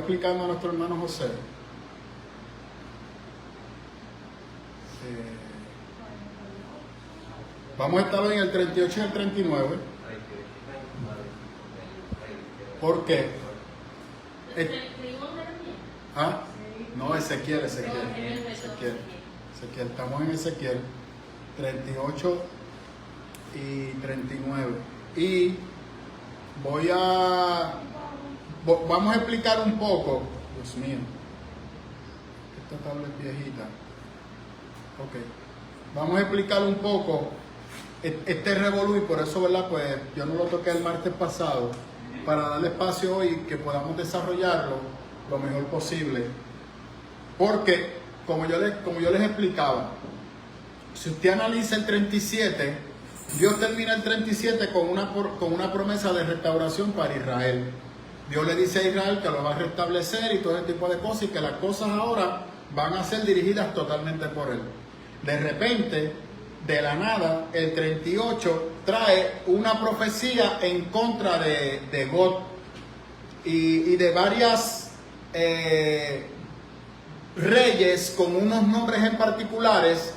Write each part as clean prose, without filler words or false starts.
explicando a nuestro hermano José. Vamos a estar hoy en el 38 y el 39. ¿Por qué? ¿Ah? No, Ezequiel. Estamos en Ezequiel 38 y 39. Y vamos a explicar un poco. Dios mío, esta tabla es viejita. Ok, vamos a explicar un poco este revolú, y por eso, ¿verdad? Pues yo no lo toqué el martes pasado, para darle espacio hoy que podamos desarrollarlo lo mejor posible. Porque, como yo les explicaba, si usted analiza el 37, Dios termina el 37 con una promesa de restauración para Israel. Dios le dice a Israel que lo va a restablecer y todo ese tipo de cosas, y que las cosas ahora van a ser dirigidas totalmente por Él. De repente, de la nada, el 38 trae una profecía en contra de God y de varias reyes con unos nombres en particulares,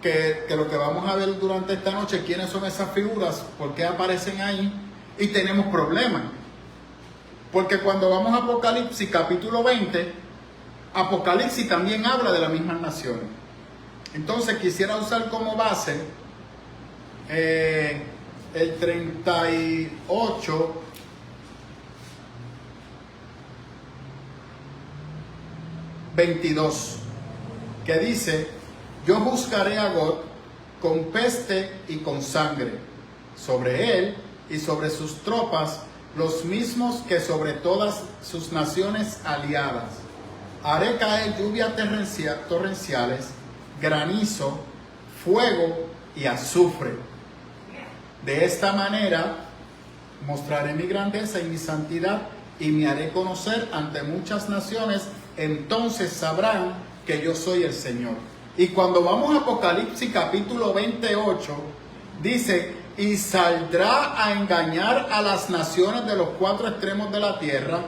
que lo que vamos a ver durante esta noche, quiénes son esas figuras, por qué aparecen ahí, y tenemos problemas. Porque cuando vamos a Apocalipsis capítulo 20, Apocalipsis también habla de las mismas naciones. Entonces quisiera usar como base el 38, ...22... que dice: yo buscaré a God con peste y con sangre, sobre él y sobre sus tropas, los mismos que sobre todas sus naciones aliadas. Haré caer lluvias torrenciales, granizo, fuego y azufre. De esta manera mostraré mi grandeza y mi santidad, y me haré conocer ante muchas naciones. Entonces sabrán que yo soy el Señor. Y cuando vamos a Apocalipsis capítulo 28, dice: y saldrá a engañar a las naciones de los cuatro extremos de la tierra,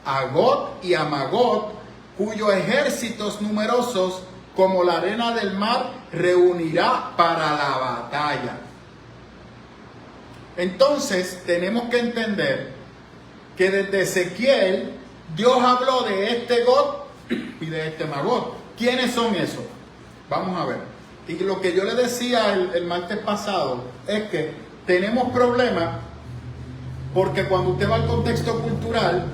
a Gog y a Magog, cuyos ejércitos numerosos como la arena del mar reunirá para la batalla. Entonces tenemos que entender que desde Ezequiel Dios habló de este Gog y de este Magog. ¿Quiénes son esos? Vamos a ver. Y lo que yo le decía el martes pasado es que tenemos problemas, porque cuando usted va al contexto cultural,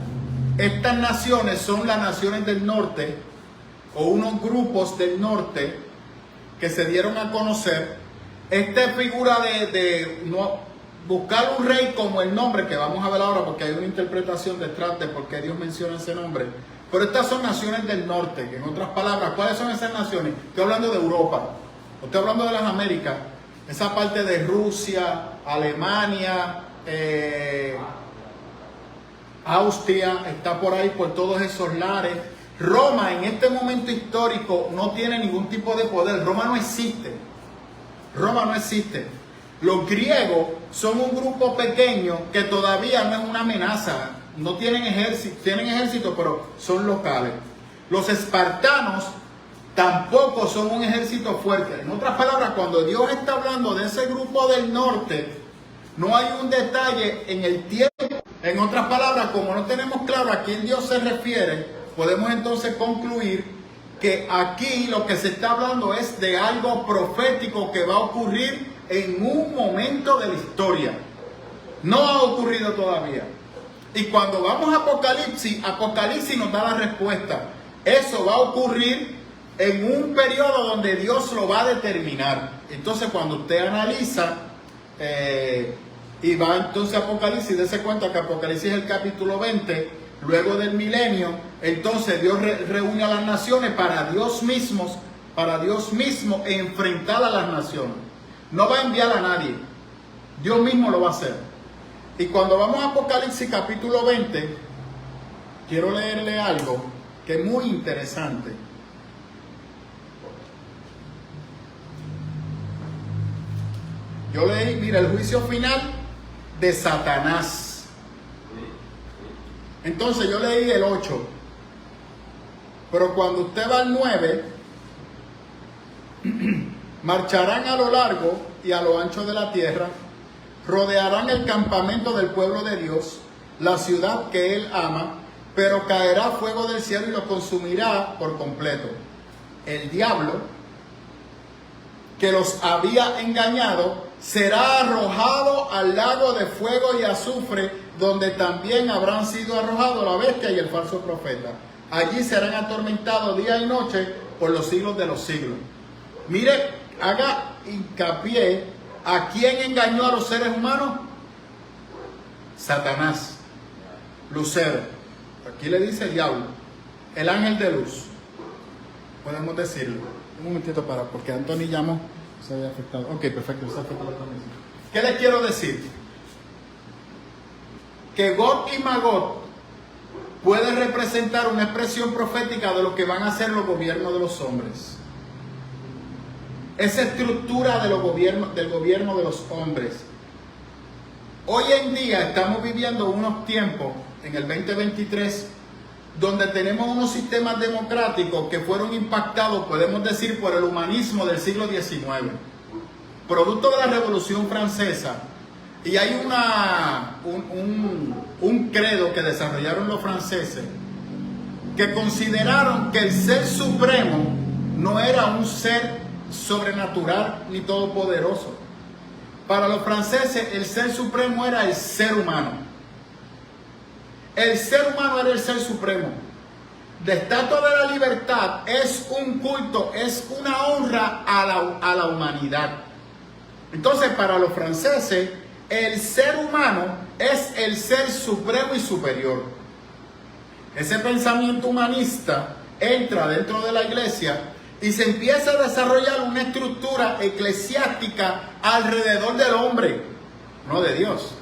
estas naciones son las naciones del norte, o unos grupos del norte que se dieron a conocer. Esta figura de buscar un rey como el nombre que vamos a ver ahora, porque hay una interpretación detrás de por qué Dios menciona ese nombre. Pero estas son naciones del norte, que en otras palabras, ¿cuáles son esas naciones? Estoy hablando de Europa, estoy hablando de las Américas, esa parte de Rusia, Alemania, Austria, está por ahí, por todos esos lares. Roma en este momento histórico no tiene ningún tipo de poder. Roma no existe. Roma no existe. Los griegos son un grupo pequeño que todavía no es una amenaza. No tienen ejército, pero son locales. Los espartanos tampoco son un ejército fuerte. En otras palabras, cuando Dios está hablando de ese grupo del norte, no hay un detalle en el tiempo. En otras palabras, como no tenemos claro a quién Dios se refiere, podemos entonces concluir que aquí lo que se está hablando es de algo profético que va a ocurrir en un momento de la historia. No ha ocurrido todavía. Y cuando vamos a Apocalipsis, Apocalipsis nos da la respuesta. Eso va a ocurrir en un periodo donde Dios lo va a determinar. Entonces cuando usted analiza y va entonces a Apocalipsis, dése cuenta que Apocalipsis es el capítulo 20, luego del milenio. Entonces Dios reúne a las naciones para Dios mismo enfrentar a las naciones. No va a enviar a nadie, Dios mismo lo va a hacer. Y cuando vamos a Apocalipsis capítulo 20, quiero leerle algo que es muy interesante. Yo leí, mira, el juicio final de Satanás. Entonces yo leí el 8. Pero cuando usted va al 9, marcharán a lo largo y a lo ancho de la tierra, rodearán el campamento del pueblo de Dios, la ciudad que él ama, pero caerá fuego del cielo y lo consumirá por completo. El diablo, que los había engañado, será arrojado al lago de fuego y azufre, donde también habrán sido arrojados la bestia y el falso profeta. Allí serán atormentados día y noche por los siglos de los siglos. Mire, haga hincapié, ¿a quién engañó a los seres humanos? Satanás, Lucero. Aquí le dice el diablo, el ángel de luz. Podemos decirlo. Un momentito porque Anthony llamó. Se había afectado. Ok, perfecto. ¿Qué les quiero decir? Que Gog y Magog puede representar una expresión profética de lo que van a ser los gobiernos de los hombres. Esa estructura de los gobiernos, del gobierno de los hombres. Hoy en día estamos viviendo unos tiempos, en el 2023, donde tenemos unos sistemas democráticos que fueron impactados, podemos decir, por el humanismo del siglo XIX, producto de la Revolución Francesa. Y hay un credo que desarrollaron los franceses, que consideraron que el ser supremo no era un ser sobrenatural ni todopoderoso. Para los franceses, el ser supremo era el ser humano. El ser humano era el ser supremo. La Estatua de la Libertad es un culto, es una honra a la humanidad. Entonces, para los franceses, el ser humano es el ser supremo y superior. Ese pensamiento humanista entra dentro de la iglesia y se empieza a desarrollar una estructura eclesiástica alrededor del hombre, no de Dios.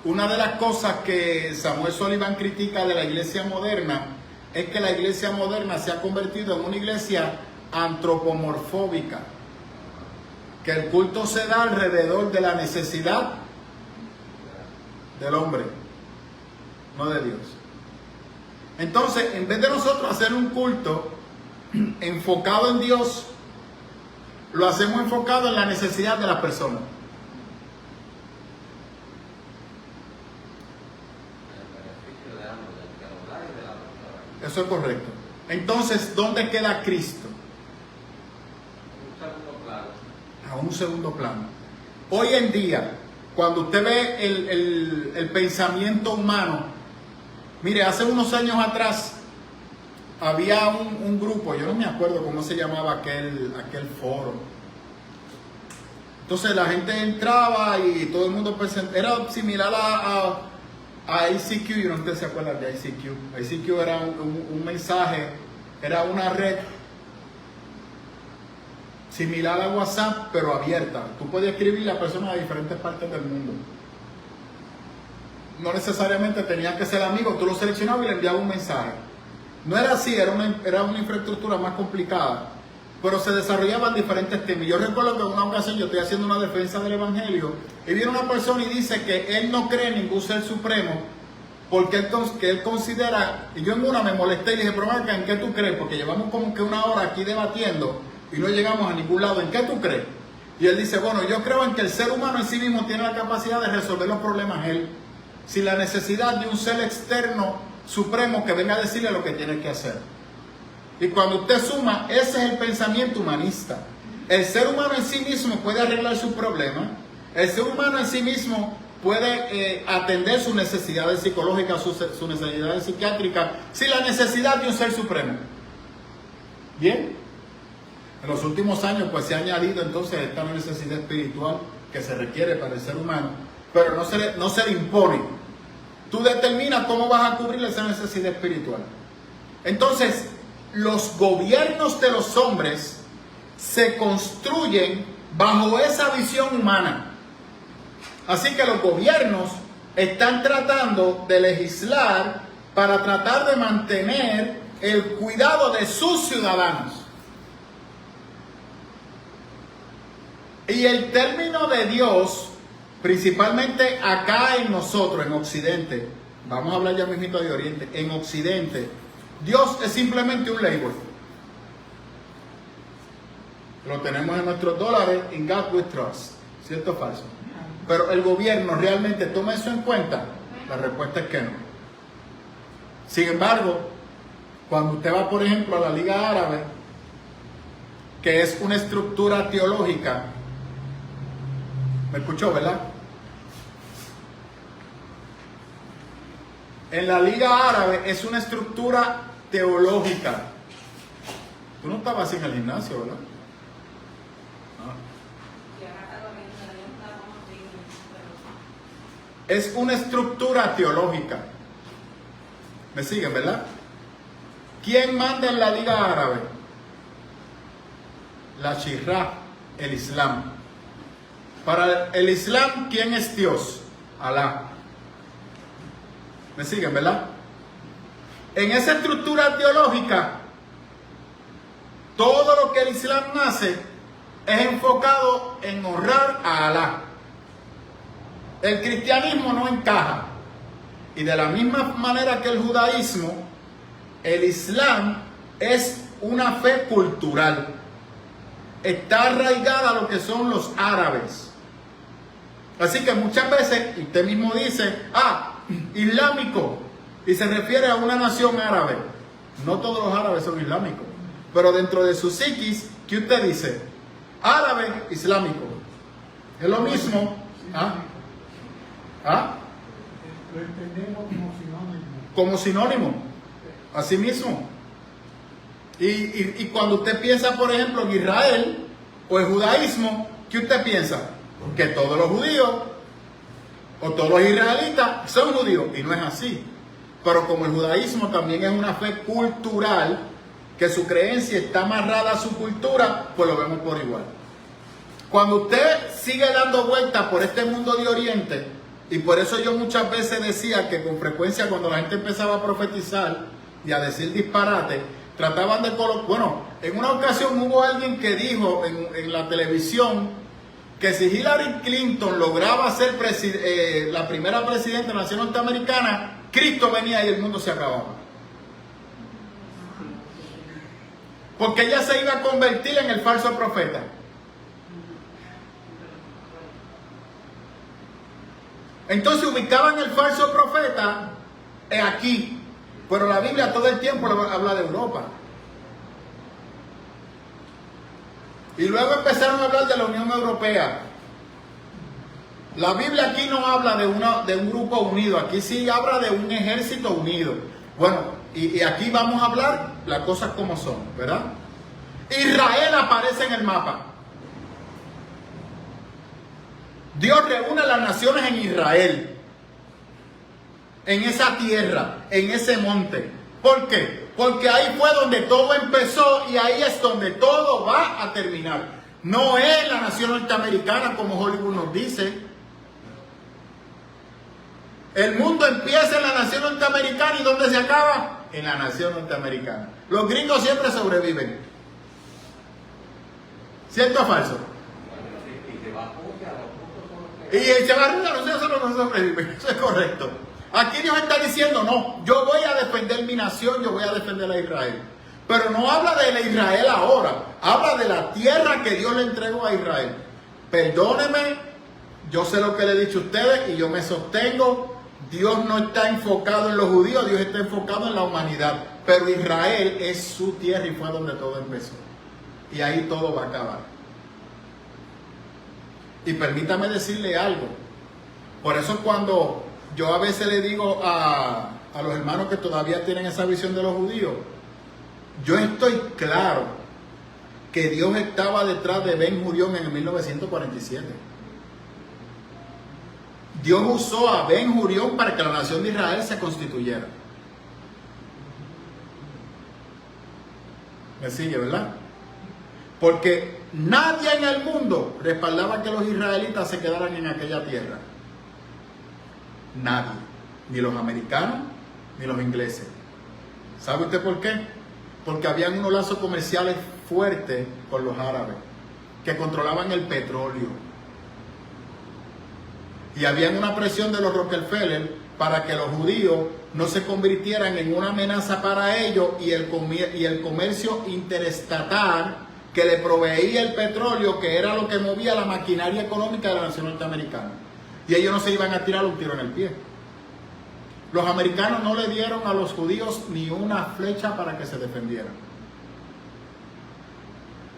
Una de las cosas que Samuel Sullivan critica de la iglesia moderna es que la iglesia moderna se ha convertido en una iglesia antropomorfóbica, que el culto se da alrededor de la necesidad del hombre, no de Dios. Entonces, en vez de nosotros hacer un culto enfocado en Dios, lo hacemos enfocado en la necesidad de las personas. Eso es correcto. Entonces, ¿dónde queda Cristo? A un segundo plano. Hoy en día, cuando usted ve el pensamiento humano, mire, hace unos años atrás había un grupo, yo no me acuerdo cómo se llamaba aquel foro. Entonces la gente entraba y todo el mundo era similar a ICQ. Yo no sé si ustedes se acuerdan de ICQ. ICQ era un mensaje, era una red similar a WhatsApp, pero abierta. Tú podías escribirle a personas de diferentes partes del mundo. No necesariamente tenían que ser amigos, tú lo seleccionabas y le enviabas un mensaje. No era así, era una infraestructura más complicada, pero se desarrollaban diferentes temas. Yo recuerdo que en una ocasión yo estoy haciendo una defensa del Evangelio y viene una persona y dice que él no cree en ningún ser supremo porque él considera, y yo en una me molesté y le dije, pero Marca, ¿en qué tú crees? Porque llevamos como que una hora aquí debatiendo y no llegamos a ningún lado. ¿En qué tú crees? Y él dice, bueno, yo creo en que el ser humano en sí mismo tiene la capacidad de resolver los problemas él, sin la necesidad de un ser externo supremo que venga a decirle lo que tiene que hacer. Y cuando usted suma, ese es el pensamiento humanista. El ser humano en sí mismo puede arreglar sus problemas. El ser humano en sí mismo puede atender sus necesidades psicológicas, sus necesidades psiquiátricas, sin la necesidad de un ser supremo. Bien. En los últimos años pues se ha añadido entonces esta necesidad espiritual que se requiere para el ser humano, pero no se le impone. Tú determinas cómo vas a cubrir esa necesidad espiritual. Entonces, los gobiernos de los hombres se construyen bajo esa visión humana. Así que los gobiernos están tratando de legislar para tratar de mantener el cuidado de sus ciudadanos. Y el término de Dios, principalmente acá en nosotros, en Occidente, vamos a hablar ya mismito de Oriente, en Occidente, Dios es simplemente un label. Lo tenemos en nuestros dólares, in God we trust. ¿Cierto o falso? Pero el gobierno realmente toma eso en cuenta. La respuesta es que no. Sin embargo, cuando usted va, por ejemplo, a la Liga Árabe, que es una estructura teológica, ¿me escuchó, verdad? En la Liga Árabe es una estructura teológica. Tú no estabas en el gimnasio, ¿verdad? Es una estructura teológica. ¿Me siguen, verdad? ¿Quién manda en la Liga Árabe? La Shirah, el Islam. Para el Islam, ¿quién es Dios? Alá. ¿Me siguen, verdad? En esa estructura teológica, todo lo que el Islam nace es enfocado en honrar a Alá. El cristianismo no encaja. Y de la misma manera que el judaísmo, el Islam es una fe cultural. Está arraigada a lo que son los árabes. Así que muchas veces usted mismo dice, islámico, y se refiere a una nación árabe. No todos los árabes son islámicos, pero dentro de su psiquis, ¿qué usted dice? Árabe, islámico. Es lo mismo. Lo entendemos como sinónimo. Como sinónimo. Así mismo. Y cuando usted piensa, por ejemplo, en Israel o el judaísmo, ¿qué usted piensa? Que todos los judíos o todos los israelitas son judíos. Y no es así. Pero como el judaísmo también es una fe cultural, que su creencia está amarrada a su cultura, pues lo vemos por igual. Cuando usted sigue dando vueltas por este mundo de Oriente, y por eso yo muchas veces decía que con frecuencia cuando la gente empezaba a profetizar y a decir disparate, trataban de colocar... Bueno, en una ocasión hubo alguien que dijo en la televisión que si Hillary Clinton lograba ser la primera presidenta de la nación norteamericana, Cristo venía y el mundo se acababa. Porque ella se iba a convertir en el falso profeta. Entonces ubicaban el falso profeta aquí, pero la Biblia todo el tiempo habla de Europa. Y luego empezaron a hablar de la Unión Europea. La Biblia aquí no habla de un grupo unido, aquí sí habla de un ejército unido. Bueno, y aquí vamos a hablar las cosas como son, ¿verdad? Israel aparece en el mapa. Dios reúne a las naciones en Israel, en esa tierra, en ese monte. ¿Por qué? Porque ahí fue donde todo empezó y ahí es donde todo va a terminar. No es la nación norteamericana como Hollywood nos dice. El mundo empieza en la nación norteamericana y ¿dónde se acaba? En la nación norteamericana. Los gringos siempre sobreviven. ¿Cierto o falso? Y se va a arreglar, eso no sobrevive. Eso es correcto. Aquí Dios está diciendo, no, yo voy a defender mi nación, yo voy a defender a Israel. Pero no habla de la Israel ahora, habla de la tierra que Dios le entregó a Israel. Perdóneme, yo sé lo que le he dicho a ustedes y yo me sostengo. Dios no está enfocado en los judíos, Dios está enfocado en la humanidad. Pero Israel es su tierra y fue donde todo empezó. Y ahí todo va a acabar. Y permítame decirle algo. Por eso cuando yo a veces le digo a los hermanos que todavía tienen esa visión de los judíos, yo estoy claro que Dios estaba detrás de Ben Gurión en el 1947. Dios usó a Ben Gurión para que la nación de Israel se constituyera. ¿Me sigue, verdad? Porque nadie en el mundo respaldaba que los israelitas se quedaran en aquella tierra. Nadie. Ni los americanos, ni los ingleses. ¿Sabe usted por qué? Porque habían unos lazos comerciales fuertes con los árabes, que controlaban el petróleo. Y habían una presión de los Rockefeller para que los judíos no se convirtieran en una amenaza para ellos y el comercio interestatal que le proveía el petróleo, que era lo que movía la maquinaria económica de la nación norteamericana. Y ellos no se iban a tirar un tiro en el pie. Los americanos no le dieron a los judíos ni una flecha para que se defendieran.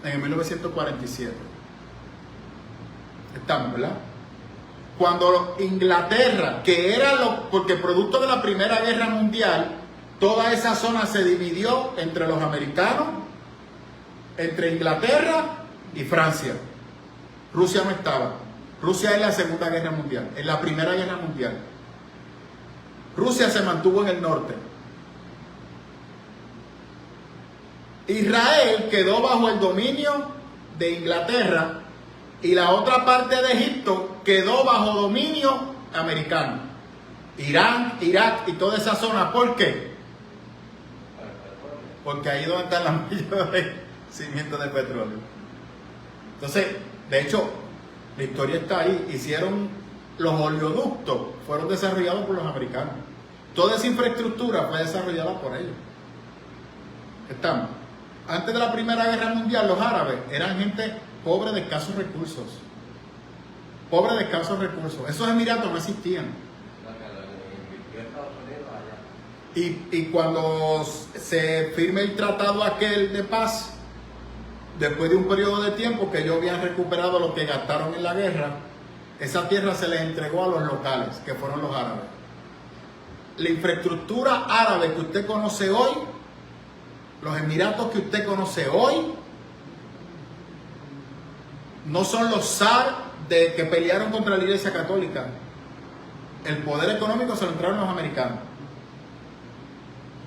En 1947. Estamos, ¿verdad? Cuando Inglaterra, que era porque producto de la Primera Guerra Mundial, toda esa zona se dividió entre los americanos, entre Inglaterra y Francia. Rusia no estaba. Rusia en la Segunda Guerra Mundial, en la Primera Guerra Mundial. Rusia se mantuvo en el norte. Israel quedó bajo el dominio de Inglaterra y la otra parte de Egipto quedó bajo dominio americano. Irán, Irak y toda esa zona. ¿Por qué? Porque ahí es donde están las mayores cimientos de petróleo. Entonces, de hecho, la historia está ahí. Hicieron los oleoductos, fueron desarrollados por los americanos. Toda esa infraestructura fue desarrollada por ellos. Estamos. Antes de la Primera Guerra Mundial, los árabes eran gente pobre de escasos recursos. Pobre de escasos recursos. Esos emiratos no existían. Y cuando se firme el tratado aquel de paz, después de un periodo de tiempo que ellos habían recuperado lo que gastaron en la guerra, esa tierra se les entregó a los locales, que fueron los árabes. La infraestructura árabe que usted conoce hoy, los emiratos que usted conoce hoy, no son los zar que pelearon contra la Iglesia Católica. El poder económico se lo entraron los americanos.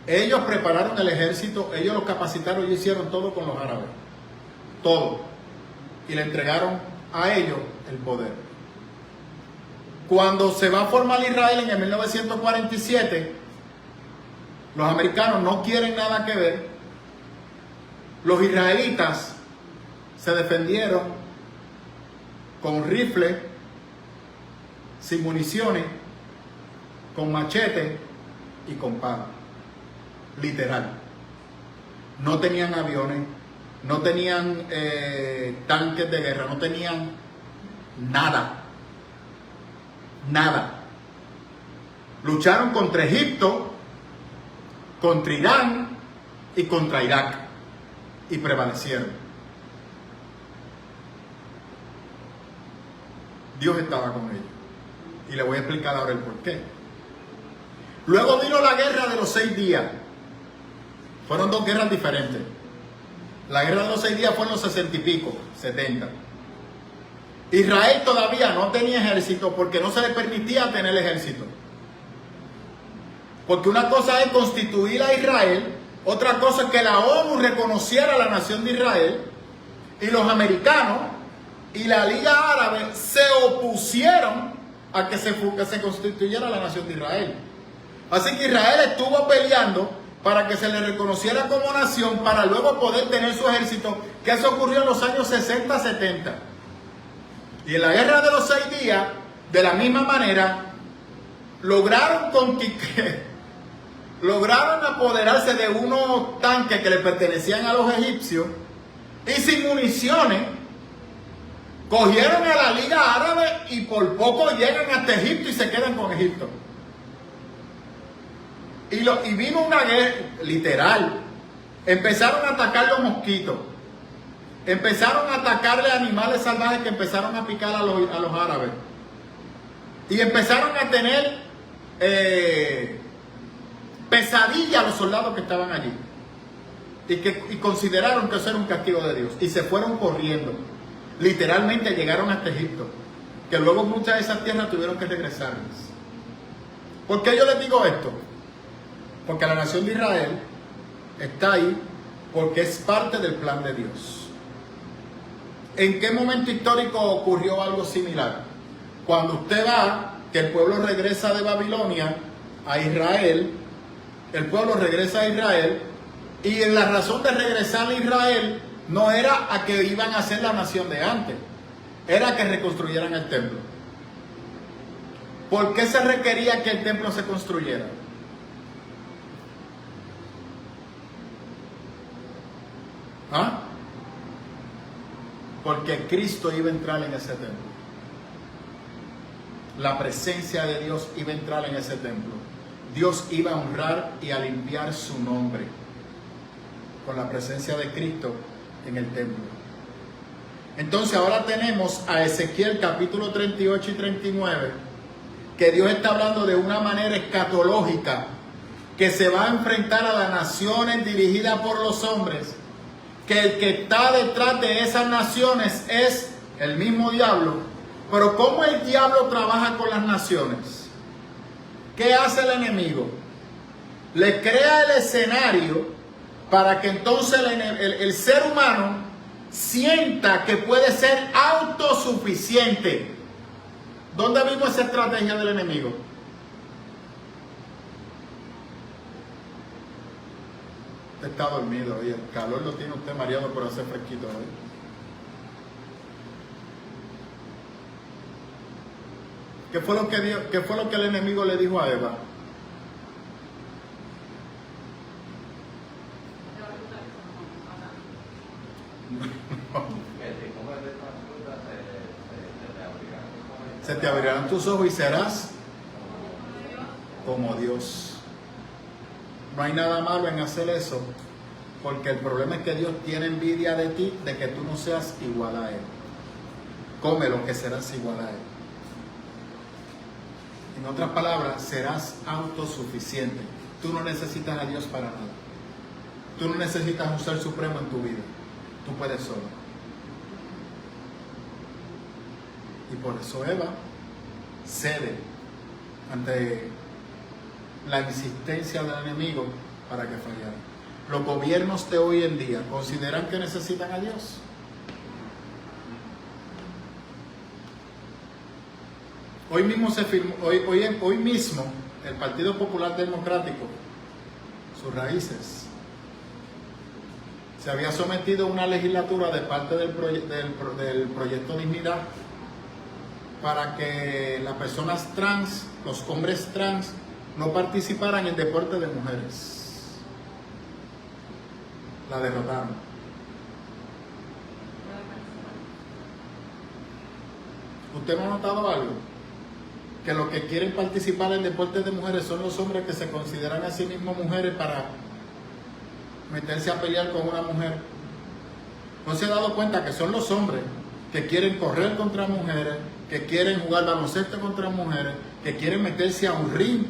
Ellos prepararon el ejército, ellos los capacitaron y hicieron todo con los árabes. Todo. Y le entregaron a ellos el poder. Cuando se va a formar Israel en el 1947, los americanos no quieren nada que ver. Los israelitas se defendieron con rifles, sin municiones, con machete y con pala. Literal. No tenían aviones, no tenían tanques de guerra, no tenían nada. Nada. Lucharon contra Egipto, contra Irán y contra Irak. Y prevalecieron. Dios estaba con ellos. Y le voy a explicar ahora el porqué. Luego vino la guerra de los 6 días. Fueron 2 guerras diferentes. La guerra de los 6 días fue en los 60 y pico, 70. Israel todavía no tenía ejército porque no se le permitía tener ejército. Porque una cosa es constituir a Israel, otra cosa es que la ONU reconociera a la nación de Israel, y los americanos y la Liga Árabe se opusieron a que se constituyera la nación de Israel. Así que Israel estuvo peleando para que se le reconociera como nación, para luego poder tener su ejército, que eso ocurrió en los años 60-70. Y en la guerra de los 6 días, de la misma manera, lograron apoderarse de unos tanques que le pertenecían a los egipcios, y sin municiones, cogieron a la Liga Árabe y por poco llegan hasta Egipto y se quedan con Egipto. Y vino una guerra, literal. Empezaron a atacar los mosquitos. Empezaron a atacarle animales salvajes que empezaron a picar a los árabes. Y empezaron a tener pesadilla a los soldados que estaban allí. Y consideraron que eso era un castigo de Dios. Y se fueron corriendo. Literalmente llegaron hasta Egipto. Que luego muchas de esas tierras tuvieron que regresarles. ¿Por qué yo les digo esto? Porque la nación de Israel está ahí porque es parte del plan de Dios. ¿En qué momento histórico ocurrió algo similar? Cuando usted va, que el pueblo regresa de Babilonia a Israel, el pueblo regresa a Israel, y la razón de regresar a Israel no era a que iban a ser la nación de antes, era que reconstruyeran el templo. ¿Por qué se requería que el templo se construyera? Porque Cristo iba a entrar en ese templo. La presencia de Dios iba a entrar en ese templo. Dios iba a honrar y a limpiar su nombre con la presencia de Cristo en el templo. Entonces ahora tenemos a Ezequiel capítulo 38 y 39, que Dios está hablando de una manera escatológica, que se va a enfrentar a las naciones dirigidas por los hombres, que el que está detrás de esas naciones es el mismo diablo. Pero ¿cómo el diablo trabaja con las naciones? ¿Qué hace el enemigo? Le crea el escenario para que entonces el ser humano sienta que puede ser autosuficiente. ¿Dónde vimos esa estrategia del enemigo? Usted está dormido hoy, el calor lo tiene usted mareado, pero hace fresquito hoy. ¿Qué fue lo que el enemigo le dijo a Eva? Se te abrirán tus ojos y serás como Dios. No hay nada malo en hacer eso, porque el problema es que Dios tiene envidia de ti, de que tú no seas igual a Él. Come lo que serás igual a Él. En otras palabras, serás autosuficiente. Tú no necesitas a Dios para nada. Tú no necesitas un ser supremo en tu vida. Tú puedes solo. Y por eso Eva cede ante la insistencia del enemigo para que fallara. Los gobiernos de hoy en día consideran que necesitan a Dios. Hoy mismo el Partido Popular Democrático, sus raíces, se había sometido a una legislatura de parte del proyecto Dignidad para que las personas trans, los hombres trans, no participaran en deporte de mujeres. La derrotaron. ¿Usted no ha notado algo? Que los que quieren participar en deportes de mujeres son los hombres que se consideran a sí mismos mujeres para meterse a pelear con una mujer. ¿No se ha dado cuenta que son los hombres que quieren correr contra mujeres, que quieren jugar baloncesto contra mujeres, que quieren meterse a un ring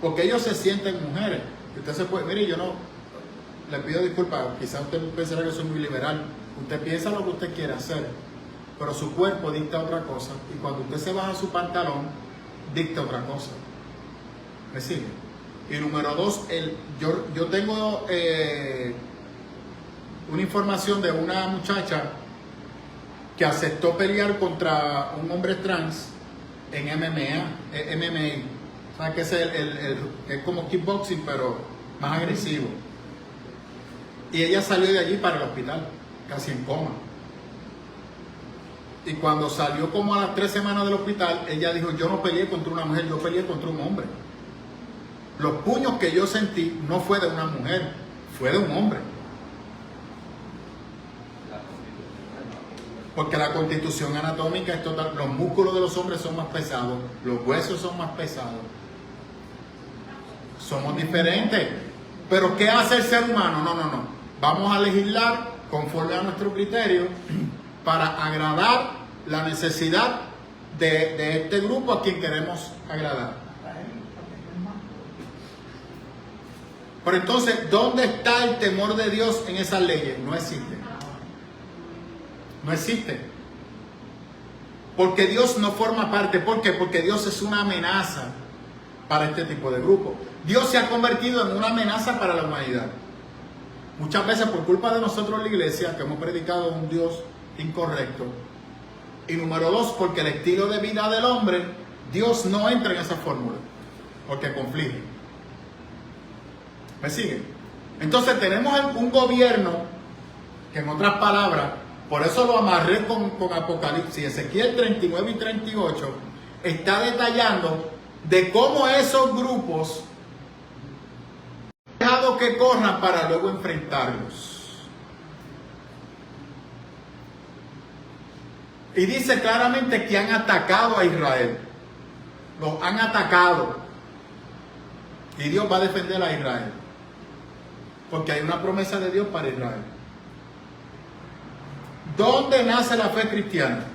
porque ellos se sienten mujeres? Y usted se puede, mire, yo no, le pido disculpas, quizás usted pensará que soy muy liberal. Usted piensa lo que usted quiere hacer, pero su cuerpo dicta otra cosa, y cuando usted se baja su pantalón, dicta otra cosa. ¿Me sigue? Y número dos, yo tengo una información de una muchacha que aceptó pelear contra un hombre trans en MMA. ¿Sabes qué es es como kickboxing, pero más agresivo? Y ella salió de allí para el hospital, casi en coma. Y cuando salió como a las 3 semanas del hospital, ella dijo, yo no peleé contra una mujer, yo peleé contra un hombre. Los puños que yo sentí no fue de una mujer, fue de un hombre. Porque la constitución anatómica es total. Los músculos de los hombres son más pesados, los huesos son más pesados. Somos diferentes. Pero ¿qué hace el ser humano? No. Vamos a legislar conforme a nuestro criterio para agradar la necesidad de este grupo a quien queremos agradar. Pero entonces, ¿dónde está el temor de Dios en esas leyes? No existe. No existe. Porque Dios no forma parte. ¿Por qué? Porque Dios es una amenaza para este tipo de grupos. Dios se ha convertido en una amenaza para la humanidad. Muchas veces por culpa de nosotros en la iglesia, que hemos predicado un Dios incorrecto. Y número dos, porque el estilo de vida del hombre, Dios no entra en esa fórmula, porque conflige. ¿Me siguen? Entonces tenemos un gobierno que, en otras palabras, por eso lo amarré con Apocalipsis, Ezequiel 39 y 38, está detallando de cómo esos grupos han dejado que corran para luego enfrentarlos. Y dice claramente que han atacado a Israel. Los han atacado. Y Dios va a defender a Israel. Porque hay una promesa de Dios para Israel. ¿Dónde nace la fe cristiana?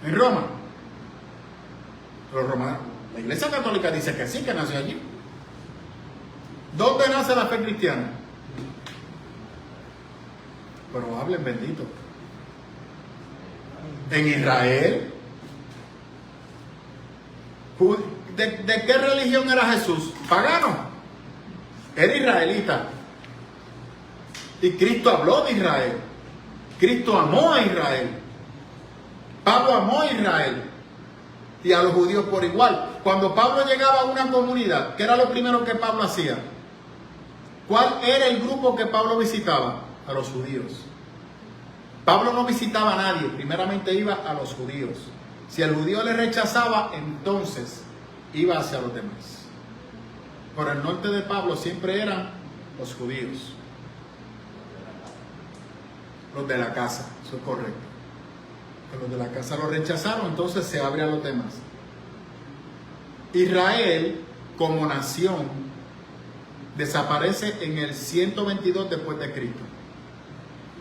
En Roma. Los romanos. La Iglesia Católica dice que sí, que nació allí. ¿Dónde nace la fe cristiana? Pero hablen bendito. En Israel. ¿De qué religión era Jesús? Pagano. Era israelita. Y Cristo habló de Israel. Cristo amó a Israel. Pablo amó a Israel. Y a los judíos por igual. Cuando Pablo llegaba a una comunidad, ¿qué era lo primero que Pablo hacía? ¿Cuál era el grupo que Pablo visitaba? A los judíos. Pablo no visitaba a nadie, primeramente iba a los judíos. Si el judío le rechazaba, entonces iba hacia los demás. Por el norte de Pablo siempre eran los judíos. Los de la casa, eso es correcto. Los de la casa lo rechazaron, entonces se abre a los demás. Israel, como nación, desaparece en el 122 después de Cristo.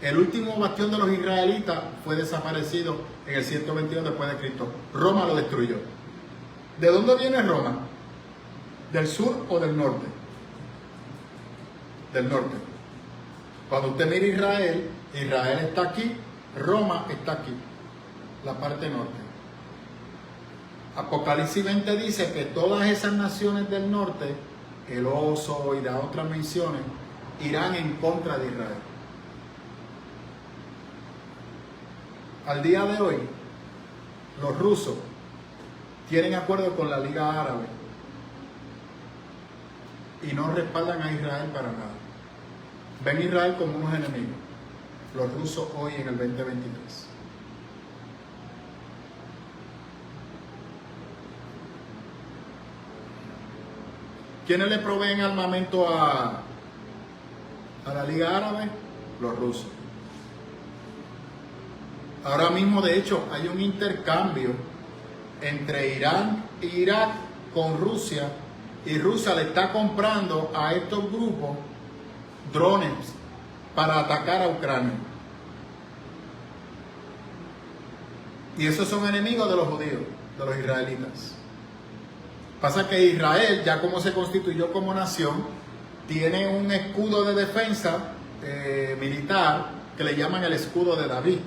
El último bastión de los israelitas fue desaparecido en el 122 después de Cristo. Roma lo destruyó. ¿De dónde viene Roma? ¿Del sur o del norte? Del norte. Cuando usted mira Israel, Israel está aquí, Roma está aquí, la parte norte. Apocalipsis 20 dice que todas esas naciones del norte, el oso y las otras menciones, irán en contra de Israel. Al día de hoy, los rusos tienen acuerdo con la Liga Árabe y no respaldan a Israel para nada. Ven a Israel como unos enemigos. Los rusos hoy en el 2023. ¿Quiénes le proveen armamento a la Liga Árabe? Los rusos. Ahora mismo, de hecho, hay un intercambio entre Irán e Irak con Rusia, y Rusia le está comprando a estos grupos drones para atacar a Ucrania. Y esos son enemigos de los judíos, de los israelitas. Pasa que Israel, ya como se constituyó como nación, tiene un escudo de defensa militar que le llaman el escudo de David,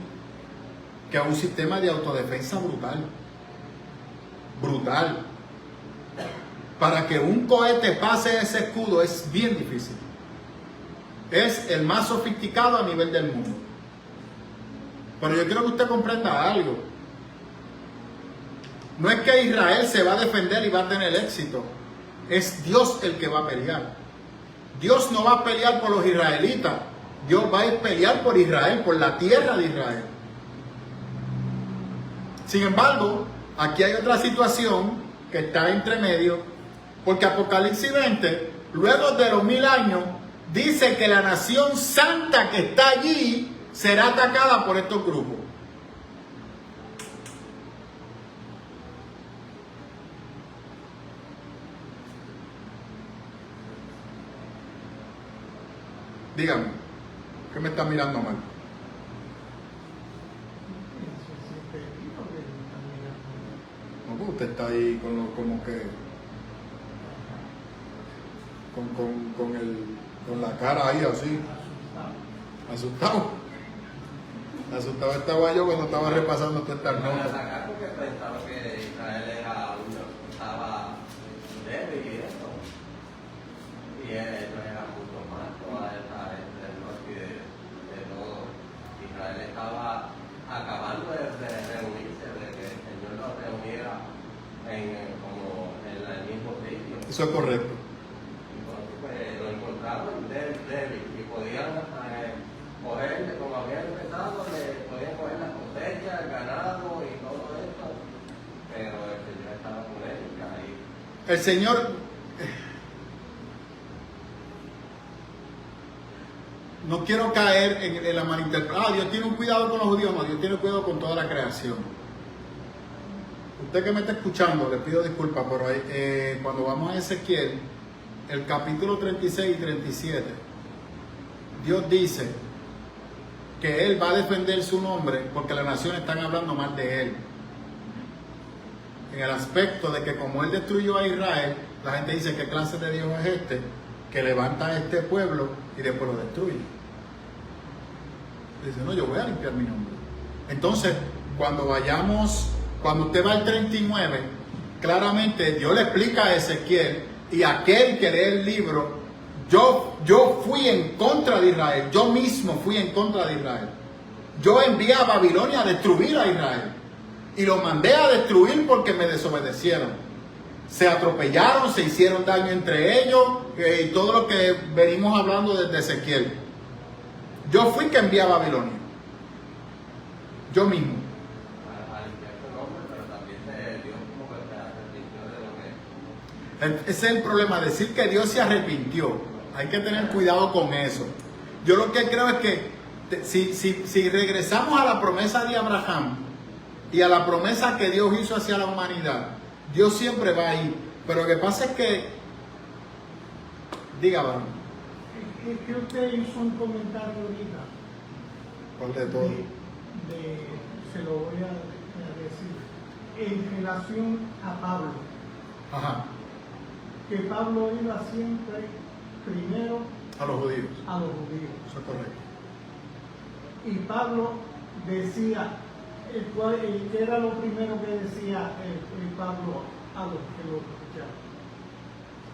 que es un sistema de autodefensa brutal. Brutal. Para que un cohete pase ese escudo es bien difícil. Es el más sofisticado a nivel del mundo. Pero yo quiero que usted comprenda algo. No es que Israel se va a defender y va a tener éxito. Es Dios el que va a pelear. Dios no va a pelear por los israelitas. Dios va a pelear por Israel, por la tierra de Israel. Sin embargo, aquí hay otra situación que está entre medio, porque Apocalipsis 20, luego de los 1000 años, dice que la nación santa que está allí será atacada por estos grupos. Dígame, ¿qué me está mirando mal? No, pues usted está ahí con lo, como que con la cara ahí así, asustado. Asustado estaba yo cuando estaba repasando todas estas notas. Porque pensaba que Israel estaba débil y eso. Y ellos eran mucho más, toda esa gente del norte y de todo. Israel estaba acabando de reunirse, de que el Señor los reuniera como en el mismo sitio. Eso es correcto. Entonces, pues, lo encontraron débil y podían cogerle, como habían empezado, le podían coger las cosechas, el ganado y todo eso, pero el Señor estaba con ellos y ahí. El Señor no quiero caer en la malinterpretación. Dios tiene un cuidado con los judíos. No, Dios tiene cuidado con toda la creación. Usted que me está escuchando, le pido disculpas, pero cuando vamos a Ezequiel, el capítulo 36 y 37, Dios dice que Él va a defender su nombre porque las naciones están hablando mal de Él. En el aspecto de que como Él destruyó a Israel, la gente dice, ¿qué clase de Dios es este que levanta a este pueblo y después lo destruye? Dice, no, yo voy a limpiar mi nombre. Entonces, cuando usted va al 39, claramente Dios le explica a Ezequiel, y aquel que lee el libro, yo fui en contra de Israel, yo mismo fui en contra de Israel. Yo envié a Babilonia a destruir a Israel, y lo mandé a destruir porque me desobedecieron. Se atropellaron, se hicieron daño entre ellos, y todo lo que venimos hablando desde Ezequiel. Yo fui que envié a Babilonia, yo mismo. Ese es el problema, decir que Dios se arrepintió. Hay que tener cuidado con eso. Yo lo que creo es que si regresamos a la promesa de Abraham y a la promesa que Dios hizo hacia la humanidad, Dios siempre va a ir. Pero lo que pasa es que, diga, varón. Es que usted hizo un comentario ahorita. ¿Cuál de todo? Se lo voy a decir. En relación a Pablo. Ajá. Que Pablo iba siempre primero A los judíos. Eso es correcto. Y Pablo decía, ¿qué era lo primero que decía Pablo a los que lo escuchaban?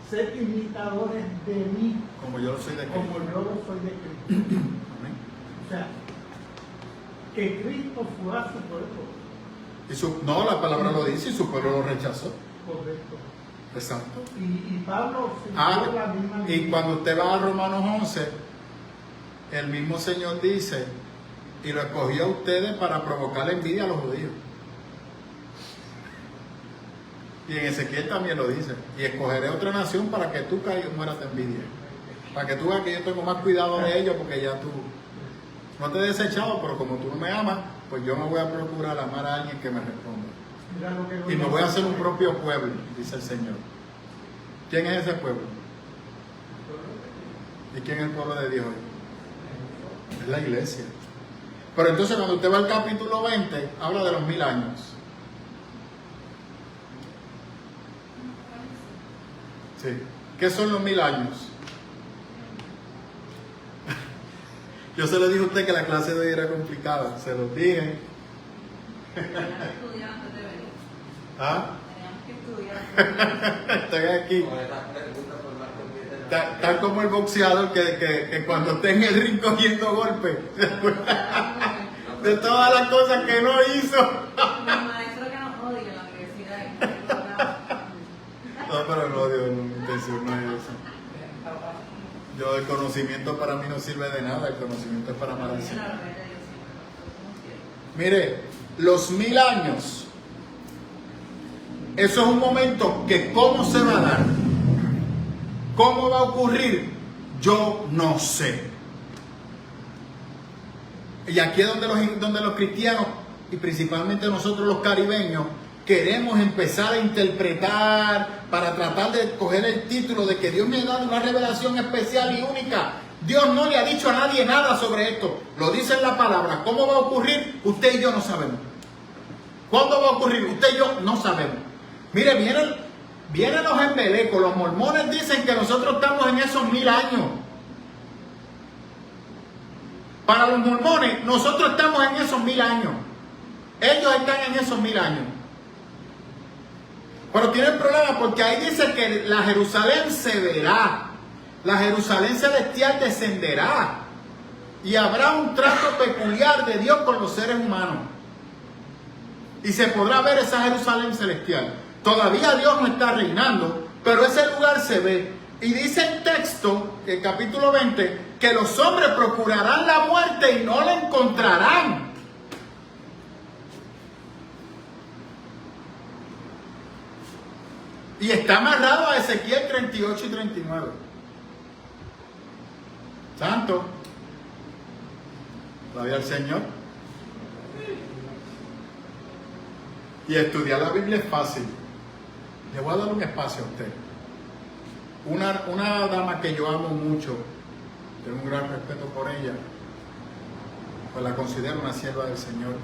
Ser imitadores de mí, Como yo lo soy de Cristo. como yo lo soy de Cristo. Amén. O sea, que Cristo fue a su pueblo. No, la palabra lo dice y su pueblo lo rechazó. Correcto. Exacto. Y Pablo siguió la misma línea. Y cuando usted va a Romanos 11, el mismo Señor dice, y lo escogió a ustedes para provocar la envidia a los judíos. Y en Ezequiel también lo dice, y escogeré otra nación para que tú mueras de envidia. Para que tú veas que yo tengo más cuidado de ellos, porque ya tú no te he desechado, pero como tú no me amas, pues yo me voy a procurar amar a alguien que me responda. Y me voy a hacer un propio pueblo, dice el Señor. ¿Quién es ese pueblo? ¿Y quién es el pueblo de Dios hoy? Es la iglesia. Pero entonces cuando usted va al capítulo 20, habla de los 1000 años. Sí. ¿Qué son los 1000 años? Yo se lo dije a usted que la clase de hoy era complicada. Se los dije. ¿Ah? Estoy aquí. Tal como el boxeador que cuando esté en el ring cogiendo golpes de todas las cosas que no hizo. El maestro que nos odia en la universidad. No, pero no, Dios, no, mi intención no es eso. Yo, el conocimiento para mí no sirve de nada, el conocimiento es para amar al Señor. Mire, los 1000 años, eso es un momento que cómo se va a dar, cómo va a ocurrir, yo no sé. Y aquí es donde los cristianos, y principalmente nosotros los caribeños, queremos empezar a interpretar para tratar de coger el título de que Dios me ha dado una revelación especial y única. Dios no le ha dicho a nadie nada sobre esto. Lo dice en la palabra. ¿Cómo va a ocurrir? Usted y yo no sabemos. ¿Cuándo va a ocurrir? Usted y yo no sabemos. Mire, vienen los embelecos. Los mormones dicen que nosotros estamos en esos 1000 años. Para los mormones, nosotros estamos en esos 1000 años. Ellos están en esos 1000 años. Pero tiene problema porque ahí dice que la Jerusalén se verá. La Jerusalén celestial descenderá. Y habrá un trato peculiar de Dios con los seres humanos. Y se podrá ver esa Jerusalén celestial. Todavía Dios no está reinando, pero ese lugar se ve. Y dice el texto, el capítulo 20, que los hombres procurarán la muerte y no la encontrarán. Y está amarrado a Ezequiel 38 y 39. Santo. Gloria al Señor. Y estudiar la Biblia es fácil. Le voy a dar un espacio a usted. Una dama que yo amo mucho, tengo un gran respeto por ella, pues la considero una sierva del Señor.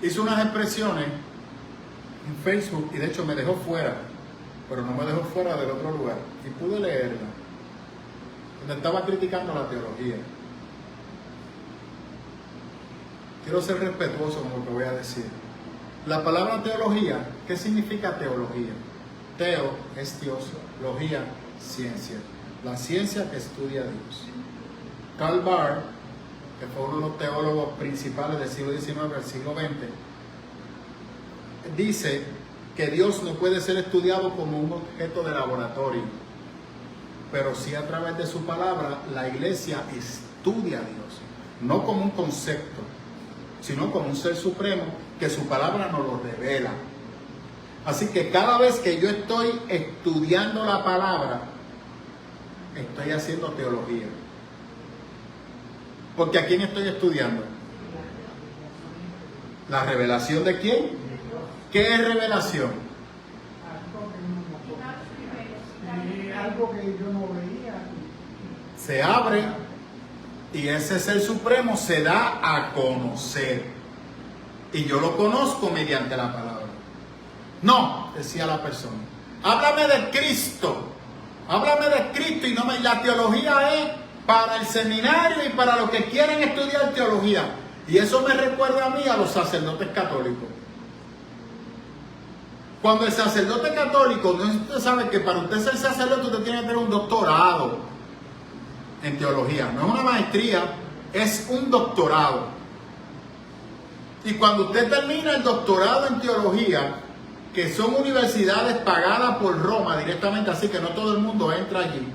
Hizo unas expresiones en Facebook y de hecho me dejó fuera, pero no me dejó fuera del otro lugar. Y pude leerla, donde estaba criticando la teología. Quiero ser respetuoso con lo que voy a decir. La palabra teología, ¿qué significa teología? Teo es Dios, logía, ciencia. La ciencia que estudia a Dios. Karl Barth, que fue uno de los teólogos principales del siglo XIX al siglo XX, dice que Dios no puede ser estudiado como un objeto de laboratorio, pero sí a través de su palabra. La iglesia estudia a Dios, no como un concepto, sino como un ser supremo que su palabra nos lo revela. Así que cada vez que yo estoy estudiando la palabra, estoy haciendo teología. Porque ¿a quién estoy estudiando? ¿La revelación de quién? ¿Qué es revelación? Algo que yo no veía. Se abre y ese ser supremo se da a conocer. Y yo lo conozco mediante la palabra. No, decía la persona. Háblame de Cristo. Háblame de Cristo y no me... La teología es para el seminario y para los que quieren estudiar teología. Y eso me recuerda a mí a los sacerdotes católicos. Cuando el sacerdote católico, no sé si usted sabe que para usted ser sacerdote usted tiene que tener un doctorado en teología. No es una maestría, es un doctorado. Y cuando usted termina el doctorado en teología, que son universidades pagadas por Roma directamente, así que no todo el mundo entra allí,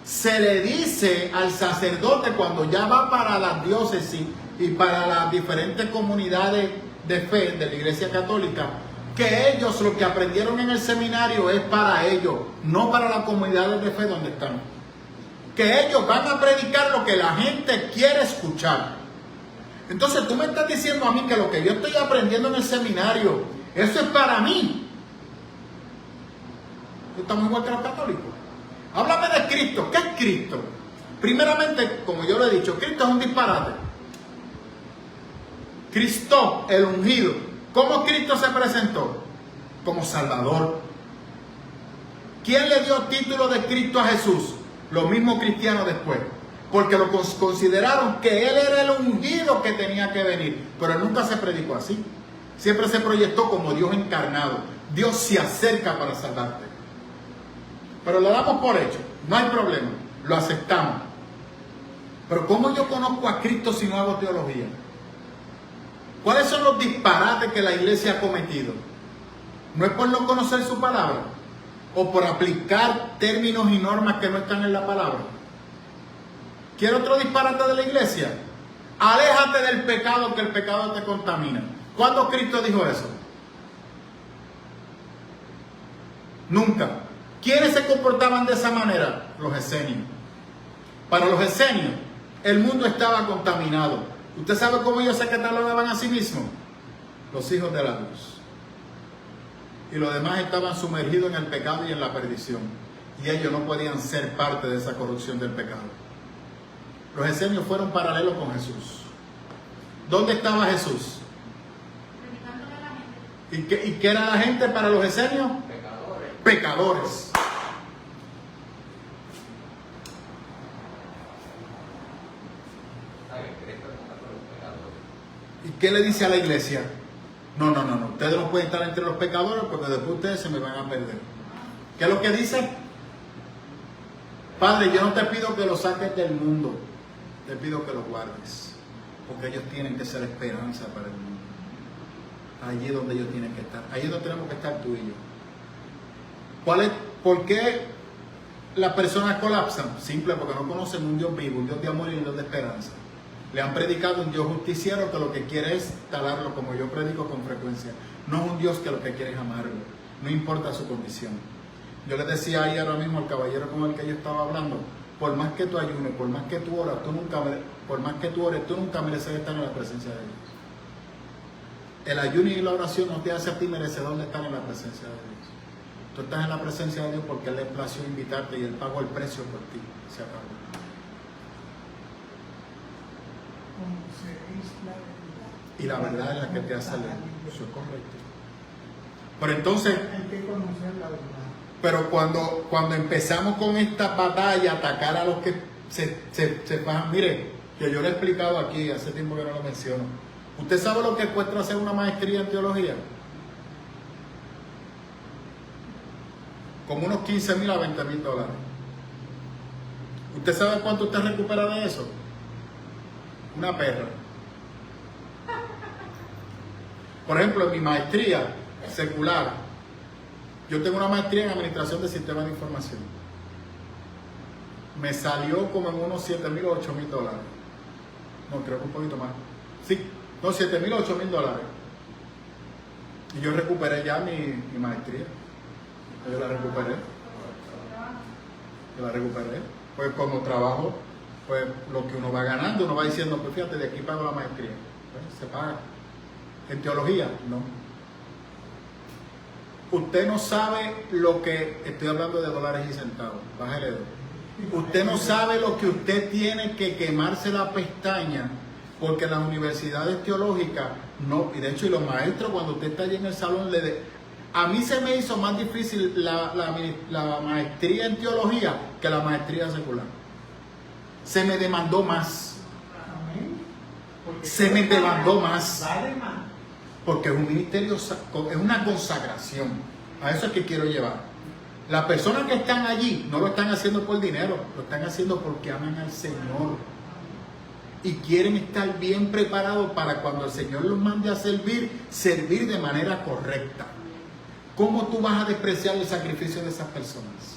se le dice al sacerdote cuando ya va para las diócesis y para las diferentes comunidades de fe de la Iglesia Católica, que ellos lo que aprendieron en el seminario es para ellos, no para las comunidades de fe donde están. Que ellos van a predicar lo que la gente quiere escuchar. Entonces tú me estás diciendo a mí que lo que yo estoy aprendiendo en el seminario, eso es para mí. Estamos igual que los católicos. Háblame de Cristo. ¿Qué es Cristo? Primeramente, como yo lo he dicho, Cristo es un disparate. Cristo, el ungido. ¿Cómo Cristo se presentó? Como Salvador. ¿Quién le dio título de Cristo a Jesús? Los mismos cristianos después. Porque lo consideraron que Él era el ungido que tenía que venir. Pero Él nunca se predicó así. Siempre se proyectó como Dios encarnado. Dios se acerca para salvarte. Pero lo damos por hecho. No hay problema. Lo aceptamos. Pero ¿cómo yo conozco a Cristo si no hago teología? ¿Cuáles son los disparates que la iglesia ha cometido? ¿No es por no conocer su palabra? ¿O por aplicar términos y normas que no están en la palabra? ¿Quiere otro disparate de la iglesia? Aléjate del pecado, que el pecado te contamina. ¿Cuándo Cristo dijo eso? Nunca. ¿Quiénes se comportaban de esa manera? Los esenios. Para los esenios, el mundo estaba contaminado. ¿Usted sabe cómo ellos se catalogaban a sí mismos? Los hijos de la luz. Y los demás estaban sumergidos en el pecado y en la perdición. Y ellos no podían ser parte de esa corrupción del pecado. Los esenios fueron paralelos con Jesús. ¿Dónde estaba Jesús? ¿Y qué era la gente para los esenios? Pecadores. Pecadores. ¿Y qué le dice a la iglesia? No, ustedes no pueden estar entre los pecadores porque después ustedes se me van a perder. ¿Qué es lo que dice? Padre, yo no te pido que los saques del mundo, te pido que los guardes, porque ellos tienen que ser esperanza para el mundo. Allí es donde ellos tienen que estar, ahí es donde tenemos que estar tú y yo. ¿Por qué las personas colapsan? Simple, porque no conocen un Dios vivo, un Dios de amor y un Dios de esperanza. Le han predicado un Dios justiciero que lo que quiere es talarlo, como yo predico con frecuencia. No es un Dios que lo que quiere es amarlo, no importa su condición. Yo le decía ahí ahora mismo al caballero con el que yo estaba hablando, por más que tú ayunes, por más que tú oras, tú nunca por más que tú ores, tú nunca mereces estar en la presencia de Dios. El ayuno y la oración no te hace a ti merecedor de estar en la presencia de Dios. Tú estás en la presencia de Dios porque Él le plació invitarte y Él pagó el precio por ti. Se acabó. Y la verdad es la que te hace libre. Eso es correcto. Pero entonces, Hay que conocer la verdad. pero cuando empezamos con esta batalla, atacar a los que se bajan, mire, que yo le he explicado aquí, hace tiempo que no lo menciono. ¿Usted sabe lo que cuesta hacer una maestría en teología? Como unos 15,000 a 20,000 dólares. ¿Usted sabe cuánto usted recupera de eso? Una perra. Por ejemplo, en mi maestría secular, yo tengo una maestría en administración de sistemas de información. Me salió como en unos 7,000 o 8,000 dólares. No, creo que un poquito más. Sí, no, 7,000 o 8,000 dólares. Y yo recuperé ya mi maestría. Yo la recuperé. Yo la recuperé. Pues como trabajo, pues lo que uno va ganando, uno va diciendo, pues fíjate, de aquí pago la maestría. Pues, se paga. En teología, no. Usted no sabe lo que, estoy hablando de dólares y centavos, bájale dos. Usted no sabe lo que usted tiene que quemarse la pestaña, porque las universidades teológicas, no, y de hecho, y los maestros, cuando usted está allí en el salón, a mí se me hizo más difícil la maestría en teología que la maestría secular. Se me demandó más. Amén. Porque Se me demandó más. vale más. Porque es un ministerio, es una consagración. A eso es que quiero llevar. Las personas que están allí no lo están haciendo por dinero, lo están haciendo porque aman al Señor. Y quieren estar bien preparados para cuando el Señor los mande a servir de manera correcta. ¿Cómo tú vas a despreciar el sacrificio de esas personas?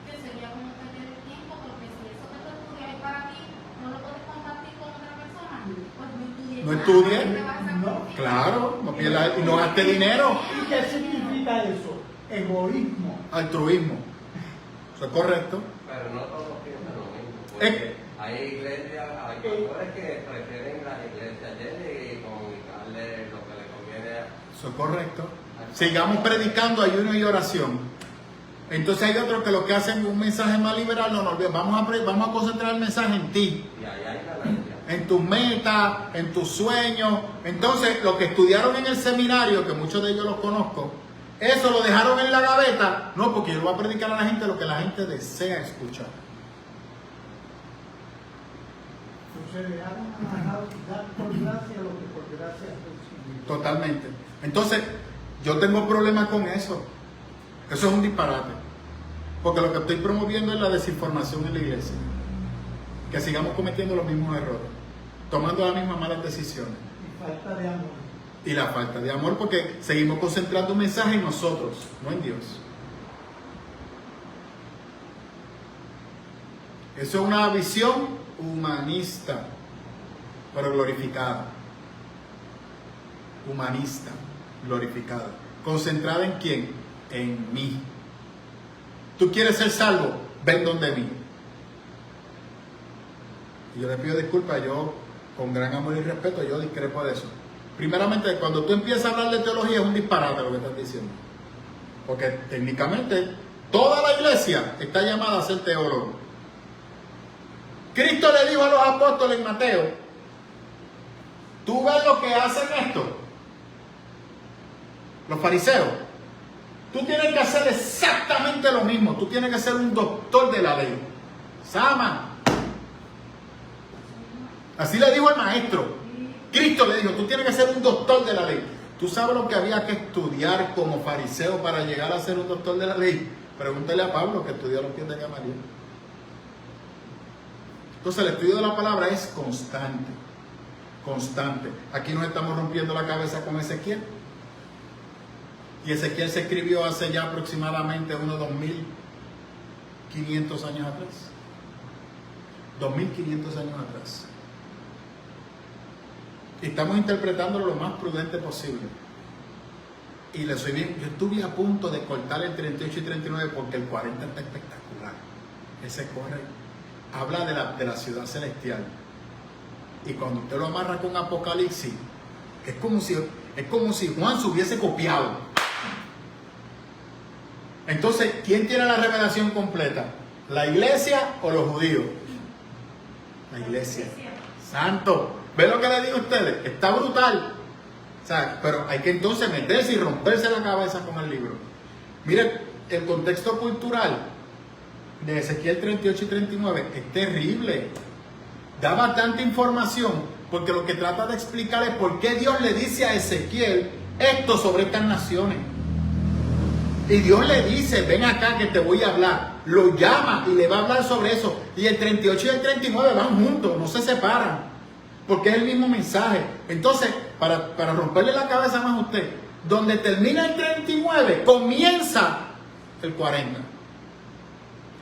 Que sería como perder el tiempo, porque si eso que tú estudias es para ti, no lo puedes compartir con otra persona. Pues no estudies. ¿No nada, estudies? te vas a sacrificar. Claro, no pierdas y no gaste dinero. ¿Y qué significa eso? Egoísmo. Altruismo. Eso es correcto. Pero no todos piensan lo mismo. Eh. Porque hay iglesias, hay pastores que prefieren las iglesias llenas y comunicarle lo que le conviene a... Eso es correcto. Sigamos predicando ayuno y oración. Entonces hay otros que lo que hacen es un mensaje más liberal, no nos olvidemos. Vamos a concentrar el mensaje en ti, Y ahí hay ganancia. en tus metas, en tus sueños. Entonces, lo que estudiaron en el seminario, que muchos de ellos los conozco, eso lo dejaron en la gaveta. No, porque yo voy a predicar a la gente lo que la gente desea escuchar. Entonces dejaron dar por gracia lo que por gracia recibió. Totalmente. Entonces, yo tengo problemas con eso. Eso es un disparate. Porque lo que estoy promoviendo es la desinformación en la iglesia. Que sigamos cometiendo los mismos errores. Tomando las mismas malas decisiones. Y falta de amor. Y la falta de amor, porque seguimos concentrando un mensaje en nosotros, no en Dios. Eso es una visión humanista, pero glorificada. Humanista, glorificada. ¿Concentrada en quién? En mí. ¿Tú quieres ser salvo? Ven donde mí. Y yo le pido disculpas, yo con gran amor y respeto, yo discrepo de eso. Primeramente, cuando tú empiezas a hablar de teología, es un disparate lo que estás diciendo. Porque técnicamente, toda la iglesia está llamada a ser teólogo. Cristo le dijo a los apóstoles en Mateo, tú ves lo que hacen esto, los fariseos, tú tienes que hacer exactamente lo mismo, tú tienes que ser un doctor de la ley. Sama. Así le dijo el maestro. Cristo le dijo, tú tienes que ser un doctor de la ley. ¿Tú sabes lo que había que estudiar como fariseo para llegar a ser un doctor de la ley? Pregúntale a Pablo, que estudió a los pies de Gamaliel. Entonces el estudio de la palabra es constante. Constante. Aquí nos estamos rompiendo la cabeza con Ezequiel. Y Ezequiel se escribió hace ya aproximadamente unos 2.500 años atrás. 2.500 años atrás. Y estamos interpretándolo lo más prudente posible. Y le soy bien, yo estuve a punto de cortar el 38 y 39 porque el 40 está espectacular. amarrar. Ese corre habla de la ciudad celestial. Y cuando usted lo amarra con Apocalipsis, es como si Juan se hubiese copiado. Entonces, ¿quién tiene la revelación completa? ¿La iglesia o los judíos? La iglesia. Santo. ¿Ven lo que le digo a ustedes? Está brutal. O sea, pero hay que entonces meterse y romperse la cabeza con el libro. Miren, el contexto cultural de Ezequiel 38 y 39 es terrible. Da bastante información porque lo que trata de explicar es por qué Dios le dice a Ezequiel esto sobre estas naciones. Y Dios le dice, ven acá que te voy a hablar. Lo llama y le va a hablar sobre eso. Y el 38 y el 39 van juntos, no se separan. Porque es el mismo mensaje. Entonces, para romperle la cabeza más a usted, donde termina el 39, comienza el 40.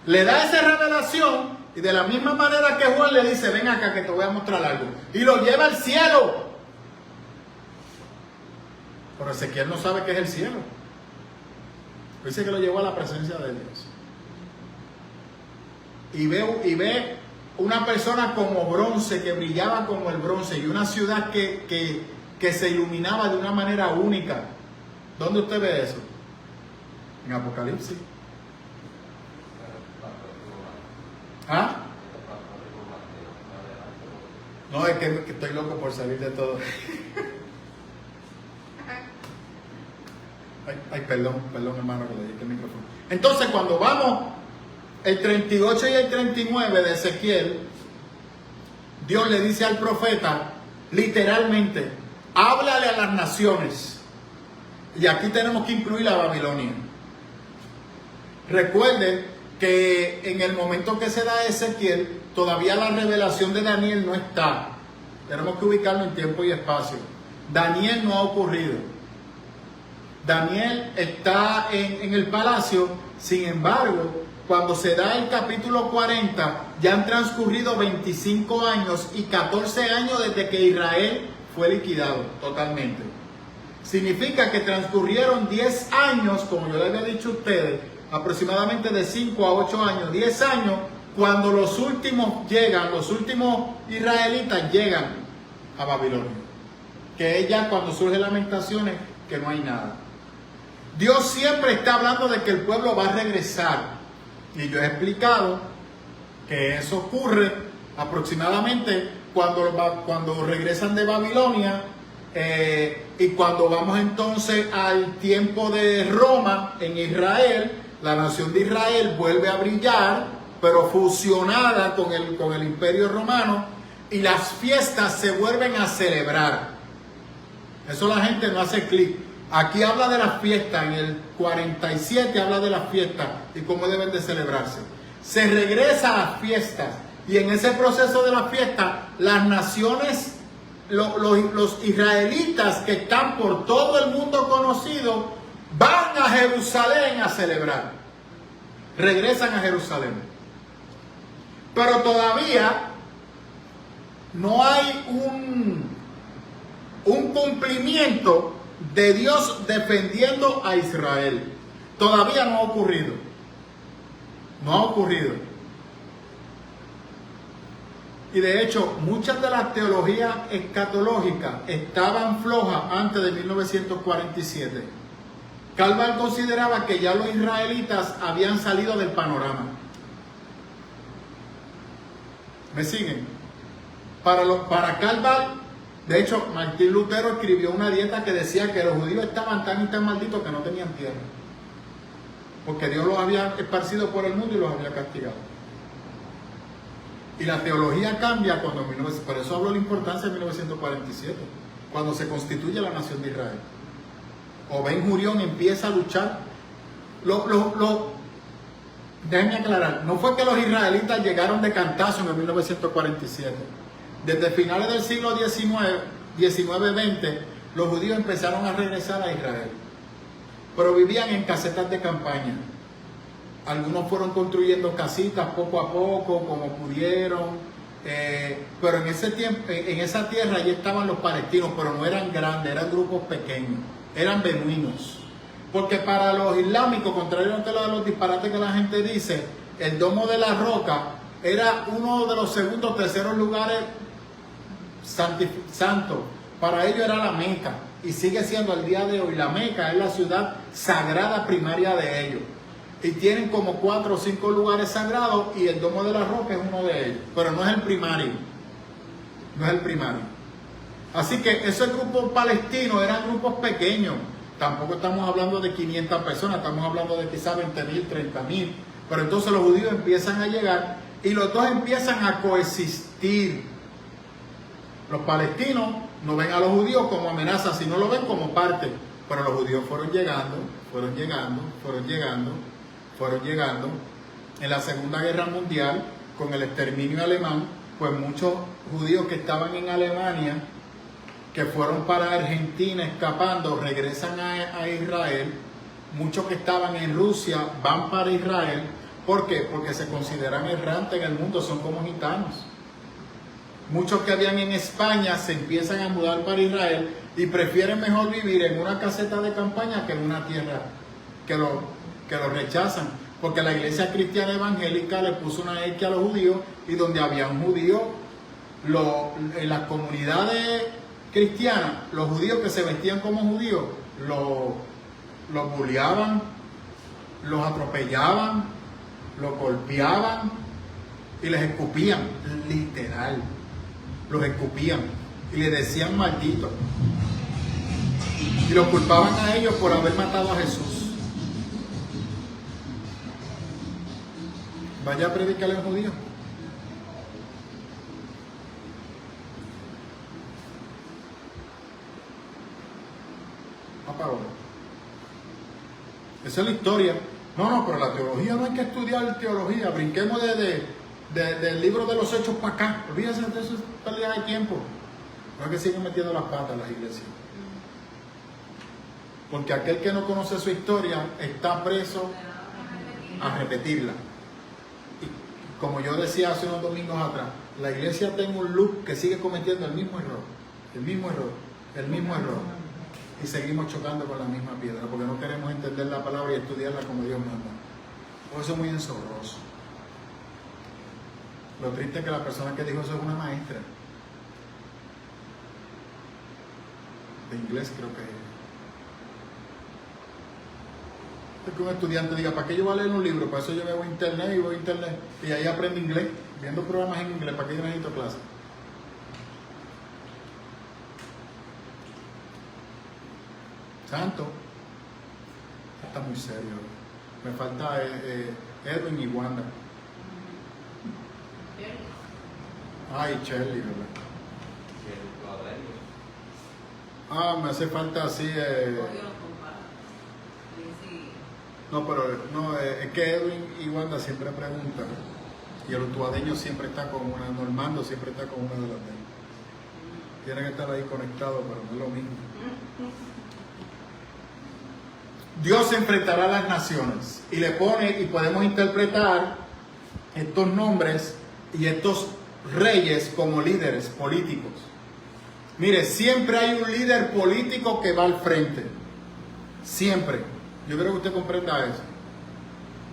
Le da esa revelación y de la misma manera que Juan le dice, ven acá que te voy a mostrar algo. Y lo lleva al cielo. Pero Ezequiel no sabe qué es el cielo. Dice que lo llevó a la presencia de Dios. Y ve una persona como bronce, que brillaba como el bronce, y una ciudad que se iluminaba de una manera única. ¿Dónde usted ve eso? En Apocalipsis. ¿Ah? No, es que estoy loco por salir de todo. Ay, perdón, hermano, que le dije el micrófono. Entonces, cuando vamos el 38 y el 39 de Ezequiel, Dios le dice al profeta, literalmente, háblale a las naciones. Y aquí tenemos que incluir a Babilonia. Recuerden que en el momento que se da Ezequiel, todavía la revelación de Daniel no está. Tenemos que ubicarlo en tiempo y espacio. Daniel no ha ocurrido. Daniel está en el palacio, sin embargo, cuando se da el capítulo 40, ya han transcurrido 25 años y 14 años desde que Israel fue liquidado totalmente. Significa que transcurrieron 10 años, como yo les había dicho a ustedes, aproximadamente de 5 a 8 años, 10 años, cuando los últimos israelitas llegan a Babilonia. Que es ya cuando surgen lamentaciones, que no hay nada. Dios siempre está hablando de que el pueblo va a regresar. Y yo he explicado que eso ocurre aproximadamente cuando regresan de Babilonia, y cuando vamos entonces al tiempo de Roma en Israel, la nación de Israel vuelve a brillar, pero fusionada con el imperio romano, y las fiestas se vuelven a celebrar. Eso la gente no hace clic. Aquí habla de las fiestas, en el 47 habla de las fiestas y cómo deben de celebrarse. Se regresa a las fiestas, y en ese proceso de las fiestas, las naciones, los israelitas que están por todo el mundo conocido, van a Jerusalén a celebrar. Regresan a Jerusalén. Pero todavía no hay un cumplimiento de Dios defendiendo a Israel. Todavía no ha ocurrido. No ha ocurrido. Y de hecho, muchas de las teologías escatológicas estaban flojas antes de 1947. Calvin consideraba que ya los israelitas habían salido del panorama. ¿Me siguen? Para Calvin, de hecho, Martín Lutero escribió una dieta que decía que los judíos estaban tan y tan malditos que no tenían tierra. Porque Dios los había esparcido por el mundo y los había castigado. Y la teología cambia cuando, por eso hablo de la importancia de 1947, cuando se constituye la nación de Israel. O Ben Gurión empieza a luchar. Déjenme aclarar, no fue que los israelitas llegaron de cantazo en el 1947. Desde finales del siglo XIX-XX, los judíos empezaron a regresar a Israel. Pero vivían en casetas de campaña. Algunos fueron construyendo casitas poco a poco, como pudieron. Pero en ese tiempo, en esa tierra ya estaban los palestinos, pero no eran grandes, eran grupos pequeños. Eran beduinos. Porque para los islámicos, contrario a los disparates que la gente dice, el Domo de la Roca era uno de los segundos, terceros lugares santos. Para ellos era la Meca y sigue siendo al día de hoy. La Meca es la ciudad sagrada primaria de ellos. Y tienen como 4 o 5 lugares sagrados y el Domo de la Roca es uno de ellos. Pero no es el primario. No es el primario. Así que esos grupos palestinos eran grupos pequeños. Tampoco estamos hablando de 500 personas, estamos hablando de quizás 20.000, 30.000. Pero entonces los judíos empiezan a llegar y los dos empiezan a coexistir. Los palestinos no ven a los judíos como amenaza, sino lo ven como parte. Pero los judíos fueron llegando. En la Segunda Guerra Mundial, con el exterminio alemán, pues muchos judíos que estaban en Alemania, que fueron para Argentina escapando, regresan a Israel. Muchos que estaban en Rusia van para Israel. ¿Por qué? Porque se consideran errantes en el mundo, son como gitanos. Muchos que habían en España se empiezan a mudar para Israel y prefieren mejor vivir en una caseta de campaña que en una tierra que lo rechazan. Porque la iglesia cristiana evangélica le puso una X a los judíos y donde habían judíos, en las comunidades cristianas, los judíos que se vestían como judíos, los bulleaban, los atropellaban, los golpeaban y les escupían, literal. Los escupían y les decían malditos. Y los culpaban a ellos por haber matado a Jesús. Vaya a predicarle a los judíos. Para ahora. Esa es la historia. No, pero la teología no hay que estudiar teología. Brinquemos del libro de los Hechos para acá. Olvídense de eso, pérdida de tiempo. No es que siguen metiendo las patas en las iglesias. Porque aquel que no conoce su historia está preso a repetirla. Y como yo decía hace unos domingos atrás, la iglesia tiene un loop que sigue cometiendo el mismo error. Y seguimos chocando con la misma piedra porque no queremos entender la palabra y estudiarla como Dios manda. Por eso es muy ensorroso. Lo triste es que la persona que dijo eso es una maestra de inglés, creo que es que un estudiante diga, ¿para qué yo voy a leer un libro? Para eso yo voy a internet y ahí aprendo inglés, viendo programas en inglés. ¿Para qué yo necesito clases? Santo, está muy serio. Me falta Edwin y Wanda. Ay, Shirley, ¿verdad? Me hace falta así. No, pero no, es que Edwin y Wanda siempre preguntan. Y el utuadeño siempre está con una, Normando siempre está con una de las dos. Tiene que estar ahí conectado, pero no es lo mismo. Dios enfrentará a las naciones y le pone, y podemos interpretar estos nombres y estos reyes como líderes políticos. Mire, siempre hay un líder político que va al frente. Siempre. Yo creo que usted comprenda eso.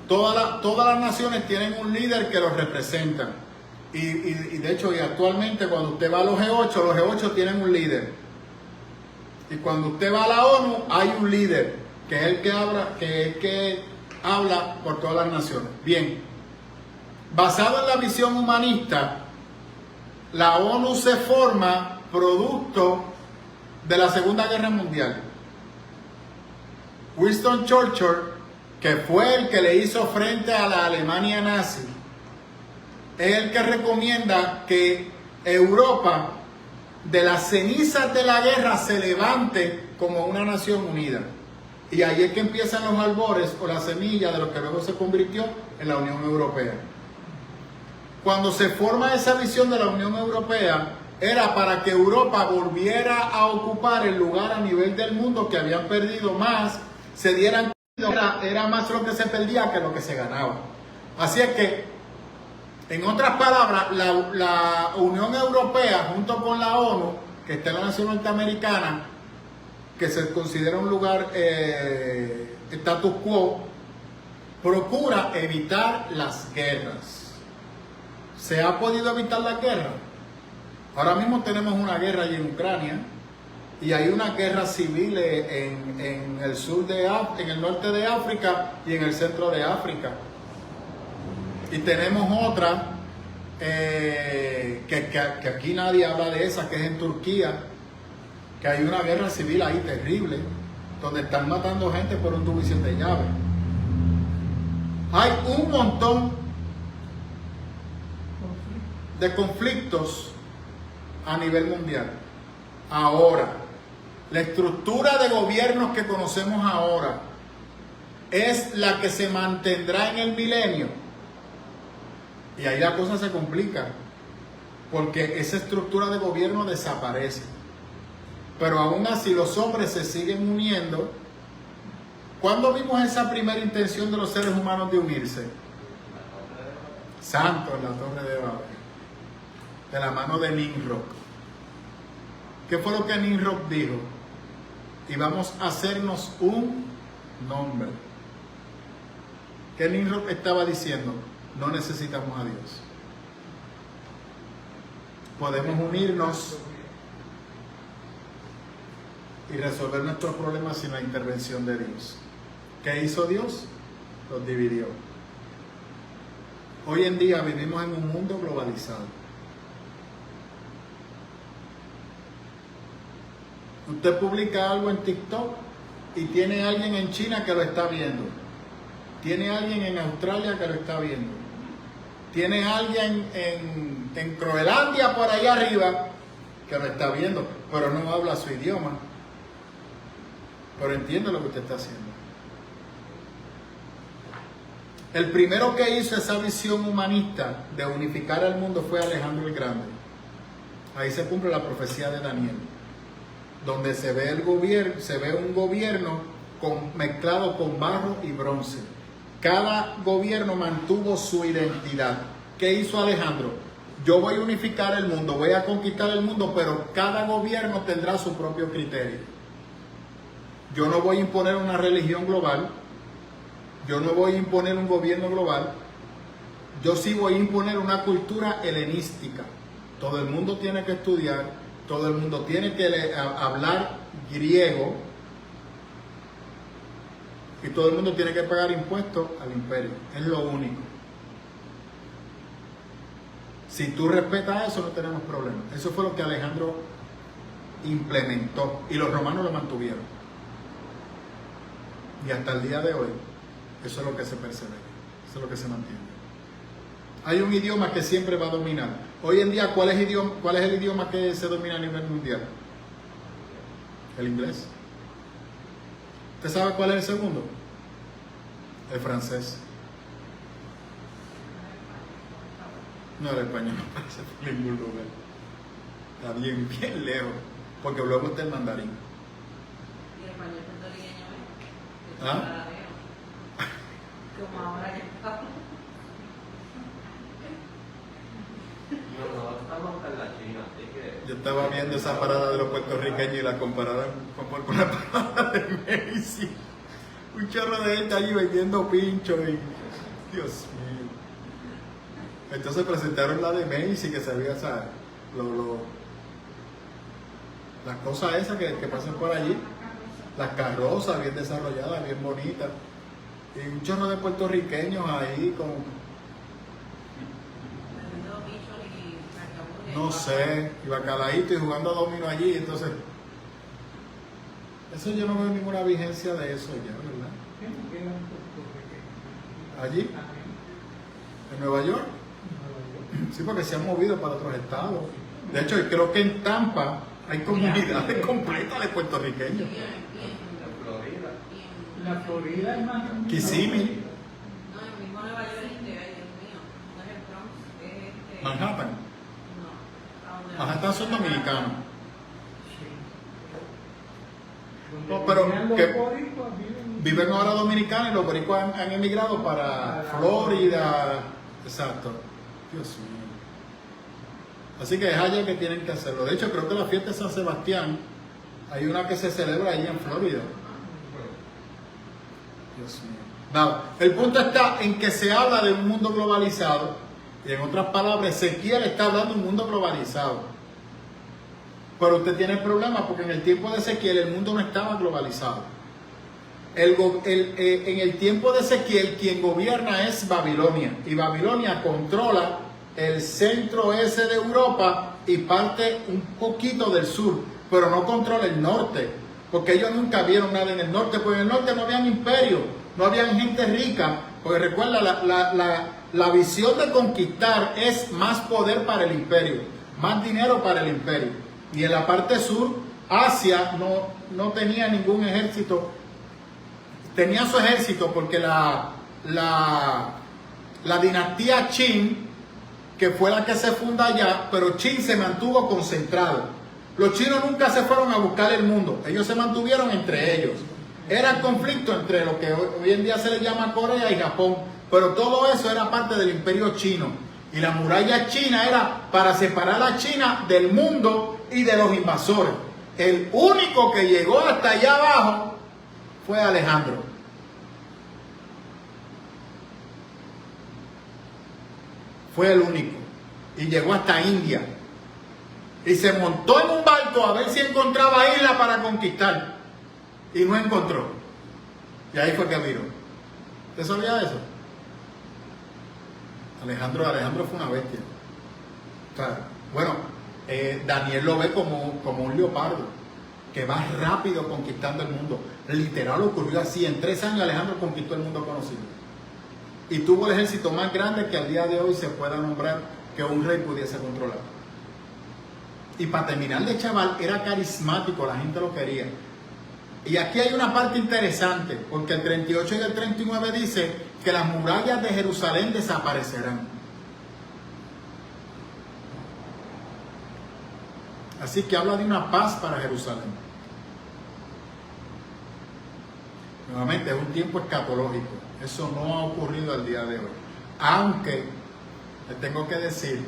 Todas las naciones tienen un líder que los representa. Y de hecho, y actualmente cuando usted va a los G8 tienen un líder. Y cuando usted va a la ONU, hay un líder que es el que habla por todas las naciones. Bien, basado en la visión humanista, la ONU se forma producto de la Segunda Guerra Mundial. Winston Churchill, que fue el que le hizo frente a la Alemania nazi, es el que recomienda que Europa, de las cenizas de la guerra, se levante como una nación unida. Y ahí es que empiezan los albores o la semilla de lo que luego se convirtió en la Unión Europea. Cuando se forma esa visión de la Unión Europea, era para que Europa volviera a ocupar el lugar a nivel del mundo que habían perdido más, se dieran cuenta, era más lo que se perdía que lo que se ganaba. Así es que, en otras palabras, la Unión Europea junto con la ONU, que está en la nación norteamericana, que se considera un lugar status quo, procura evitar las guerras. ¿Se ha podido evitar la guerra? Ahora mismo tenemos una guerra allí en Ucrania y hay una guerra civil en el sur en el norte de África y en el centro de África. Y tenemos otra que aquí nadie habla de esa, que es en Turquía, que hay una guerra civil ahí terrible, donde están matando gente por un tubo de llave. Hay un montón de conflictos a nivel mundial. Ahora, la estructura de gobiernos que conocemos ahora es la que se mantendrá en el milenio. Y ahí la cosa se complica, porque esa estructura de gobierno desaparece. Pero aún así los hombres se siguen uniendo. ¿Cuándo vimos esa primera intención de los seres humanos de unirse? Santo, en la Torre de Babel, de la mano de Nimrod. ¿Qué fue lo que Nimrod dijo? Y vamos a hacernos un nombre. ¿Qué Nimrod estaba diciendo? No necesitamos a Dios. Podemos unirnos y resolver nuestros problemas sin la intervención de Dios. ¿Qué hizo Dios? Los dividió. Hoy en día vivimos en un mundo globalizado. Usted publica algo en TikTok y tiene alguien en China que lo está viendo. Tiene alguien en Australia que lo está viendo. Tiene alguien en Groenlandia por allá arriba que lo está viendo, pero no habla su idioma. Pero entiende lo que usted está haciendo. El primero que hizo esa visión humanista de unificar al mundo fue Alejandro el Grande. Ahí se cumple la profecía de Daniel, donde se ve un gobierno mezclado con barro y bronce. Cada gobierno mantuvo su identidad. ¿Qué hizo Alejandro? Yo voy a unificar el mundo, voy a conquistar el mundo, pero cada gobierno tendrá su propio criterio. Yo no voy a imponer una religión global, yo no voy a imponer un gobierno global, yo sí voy a imponer una cultura helenística. Todo el mundo tiene que estudiar, todo el mundo tiene que hablar griego y todo el mundo tiene que pagar impuestos al imperio. Es lo único. Si tú respetas eso, no tenemos problema. Eso fue lo que Alejandro implementó y los romanos lo mantuvieron. Y hasta el día de hoy, eso es lo que se persevera, eso es lo que se mantiene. Hay un idioma que siempre va a dominar. Hoy en día, ¿cuál es el idioma que se domina a nivel mundial? El inglés. ¿Usted sabe cuál es el segundo? El francés. No, el español no aparece por ningún lugar. Está bien, bien lejos. Porque luego está el mandarín. Y el español puertorriqueño, ¿eh? ¿Ah? Como ahora que estamos. No, estamos en la China, así que... Yo estaba viendo esa parada de los puertorriqueños y la comparaban con la parada de Macy. Un chorro de gente allí vendiendo pinchos y... Dios mío. Entonces presentaron la de Macy, que se veía, ¿sabes? Las cosas esas que pasan por allí. Las carrozas bien desarrolladas, bien bonitas. Y un chorro de puertorriqueños ahí con... No sé, y bacalaíto y jugando a domino allí, entonces... Eso yo no veo ninguna vigencia de eso ya, ¿verdad? ¿Allí? ¿En Nueva York? Sí, porque se han movido para otros estados. De hecho, creo que en Tampa hay comunidades completas de puertorriqueños. En Florida. La Florida es más. Kissimmee, No, el mismo Nueva York, ay, Dios mío. No es el Bronx, es Manhattan. No, a donde Manhattan son dominicanos. Donde No, pero vivían los que boricuas, viven ahora dominicanos y los boricuas han emigrado para Florida. Exacto. Dios mío. Así que es allá que tienen que hacerlo. De hecho, creo que la fiesta de San Sebastián, hay una que se celebra ahí en Florida. Dios mío. Nada. El punto está en que se habla de un mundo globalizado, y en otras palabras, Ezequiel está hablando de un mundo globalizado. Pero usted tiene el problema porque en el tiempo de Ezequiel el mundo no estaba globalizado. En el tiempo de Ezequiel quien gobierna es Babilonia, y Babilonia controla el centro ese de Europa y parte un poquito del sur, pero no controla el norte, porque ellos nunca vieron nada en el norte, porque en el norte no habían imperio, no habían gente rica, porque recuerda, la visión de conquistar es más poder para el imperio, más dinero para el imperio. Y en la parte sur, Asia no tenía ningún ejército, tenía su ejército porque la dinastía Qin, que fue la que se funda allá, pero Qin se mantuvo concentrado. Los chinos nunca se fueron a buscar el mundo, ellos se mantuvieron entre ellos. Era el conflicto entre lo que hoy en día se le llama Corea y Japón, pero todo eso era parte del imperio chino. Y la muralla china era para separar a China del mundo y de los invasores. El único que llegó hasta allá abajo fue Alejandro. Fue el único. Y llegó hasta India. Y se montó en un barco a ver si encontraba isla para conquistar. Y no encontró. Y ahí fue que viró. ¿Usted sabía eso? Alejandro fue una bestia. Claro. Bueno, Daniel lo ve como un leopardo que va rápido conquistando el mundo. Literal ocurrió así. En 3 años Alejandro conquistó el mundo conocido. Y tuvo el ejército más grande que al día de hoy se pueda nombrar que un rey pudiese controlar. Y para terminar de chaval, era carismático, la gente lo quería. Y aquí hay una parte interesante, porque el 38 y el 39 dice que las murallas de Jerusalén desaparecerán. Así que habla de una paz para Jerusalén. Nuevamente, es un tiempo escatológico. Eso no ha ocurrido al día de hoy. Aunque, le tengo que decir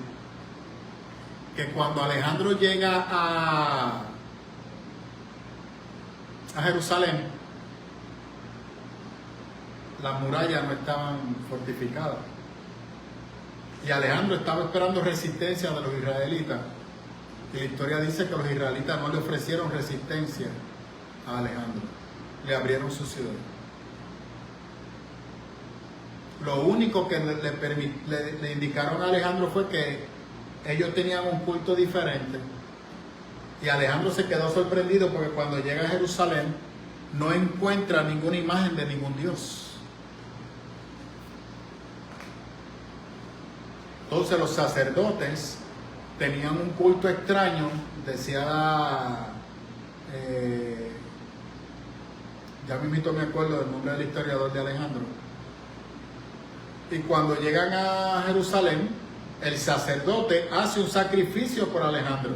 que cuando Alejandro llega a Jerusalén, las murallas no estaban fortificadas. Y Alejandro estaba esperando resistencia de los israelitas. Y la historia dice que los israelitas no le ofrecieron resistencia a Alejandro. Le abrieron su ciudad. Lo único que le indicaron a Alejandro fue que ellos tenían un culto diferente. Y Alejandro se quedó sorprendido porque cuando llega a Jerusalén no encuentra ninguna imagen de ningún dios. Entonces los sacerdotes tenían un culto extraño, decía ya mismito me acuerdo del nombre del historiador de Alejandro. Y cuando llegan a Jerusalén, el sacerdote hace un sacrificio por Alejandro.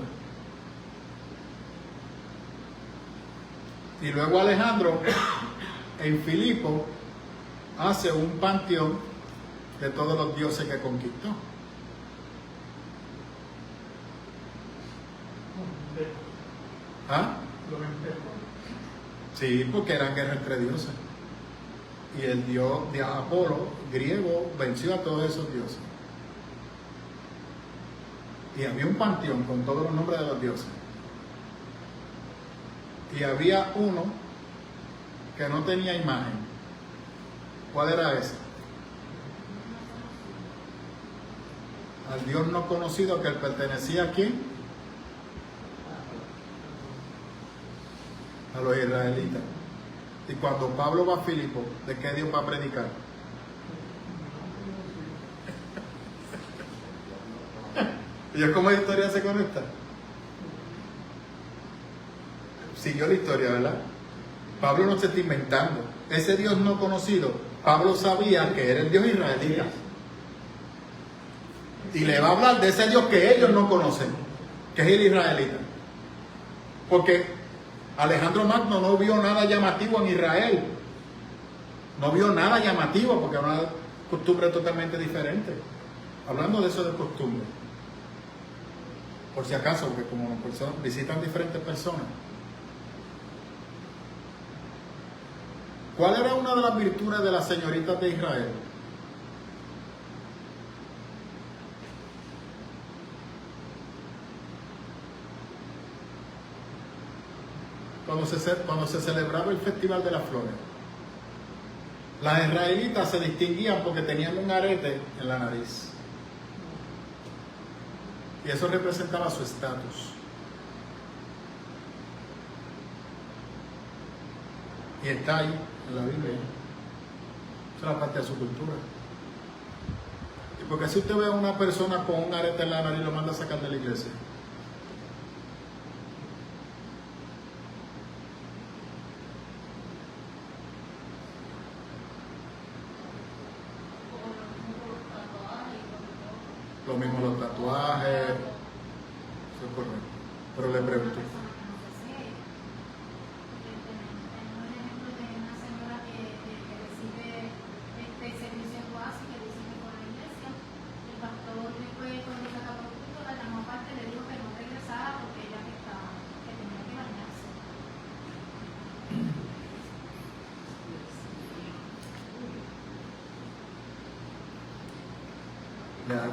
Y luego Alejandro, en Filipo, hace un panteón de todos los dioses que conquistó. ¿Ah? Sí, porque eran guerras entre dioses. Y el dios de Apolo, griego, venció a todos esos dioses. Y había un panteón con todos los nombres de los dioses. Y había uno que no tenía imagen. ¿Cuál era ese? Al Dios no conocido, que él pertenecía a ¿quién? A los israelitas. Y cuando Pablo va a Filipo, ¿de qué Dios va a predicar? ¿Y es como la historia se conecta? Siguió la historia, ¿verdad? Pablo no se está inventando. Ese Dios no conocido, Pablo sabía que era el Dios israelita. Y le va a hablar de ese Dios que ellos no conocen, que es el israelita. Porque Alejandro Magno no vio nada llamativo en Israel. No vio nada llamativo porque era una costumbre totalmente diferente. Hablando de eso de costumbre. Por si acaso, porque como visitan diferentes personas. ¿Cuál era una de las virtudes de las señoritas de Israel? Cuando se celebraba el Festival de las Flores, las israelitas se distinguían porque tenían un arete en la nariz. Y eso representaba su estatus. Y está ahí en la Biblia. Esa es la parte de su cultura. Y porque si usted ve a una persona con un arete en la nariz, lo manda a sacar de la iglesia. Lo mismo los tatuajes. Eso es correcto. Pero le pregunto. Ya.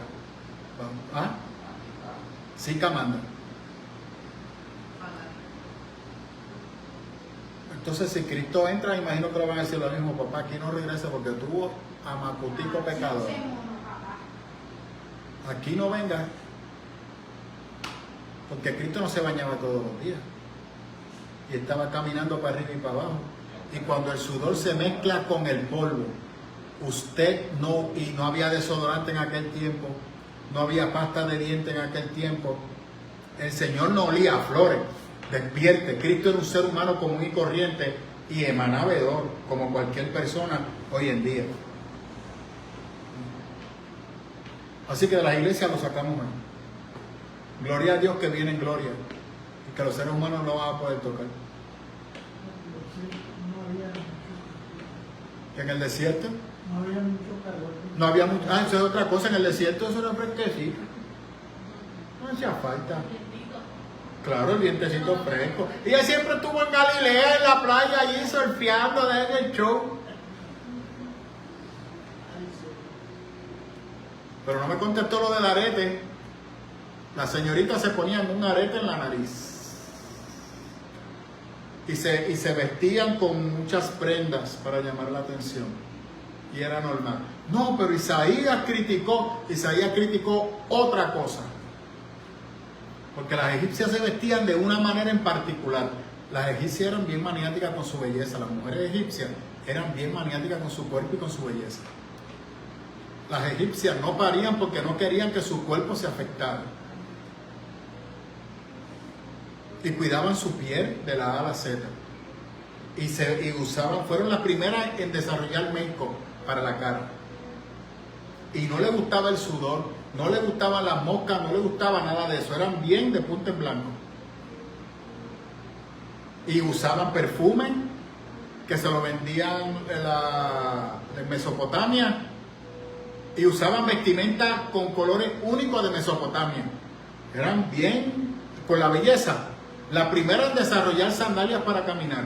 ¿Ah? Sí, manda. Entonces, si Cristo entra, imagino que le van a decir lo mismo, papá, aquí no regresa porque tuvo a Macutico pecador. Aquí no venga. Porque Cristo no se bañaba todos los días. Y estaba caminando para arriba y para abajo. Y cuando el sudor se mezcla con el polvo, y no había desodorante en aquel tiempo, no había pasta de dientes en aquel tiempo, el Señor no olía a flores. Despierte, Cristo era un ser humano común y corriente y emanaba hedor como cualquier persona hoy en día. Así que de las iglesias lo sacamos ahí. Gloria a Dios que viene en gloria y que los seres humanos no van a poder tocar. Que en el desierto No había mucho calor. no había mucho. Eso es otra cosa. En el desierto eso era fresquecito. No hacía falta. Claro, el vientecito fresco. Y él siempre estuvo en Galilea, en la playa, allí surfeando desde el show. Pero no me contestó lo del arete. Las señoritas se ponían un arete en la nariz. Y se vestían con muchas prendas para llamar la atención. Y era normal. No, pero Isaías criticó otra cosa. Porque las egipcias se vestían de una manera en particular. Las egipcias eran bien maniáticas con su belleza. Las mujeres egipcias eran bien maniáticas con su cuerpo y con su belleza. Las egipcias no parían porque no querían que su cuerpo se afectara. Y cuidaban su piel de la A a la Z. Fueron las primeras en desarrollar make-up para la cara. Y no le gustaba el sudor, no le gustaban las moscas, no le gustaba nada de eso. Eran bien de punta en blanco. Y usaban perfume que se lo vendían en Mesopotamia. Y usaban vestimenta con colores únicos de Mesopotamia. Eran bien por la belleza. La primera en desarrollar sandalias para caminar.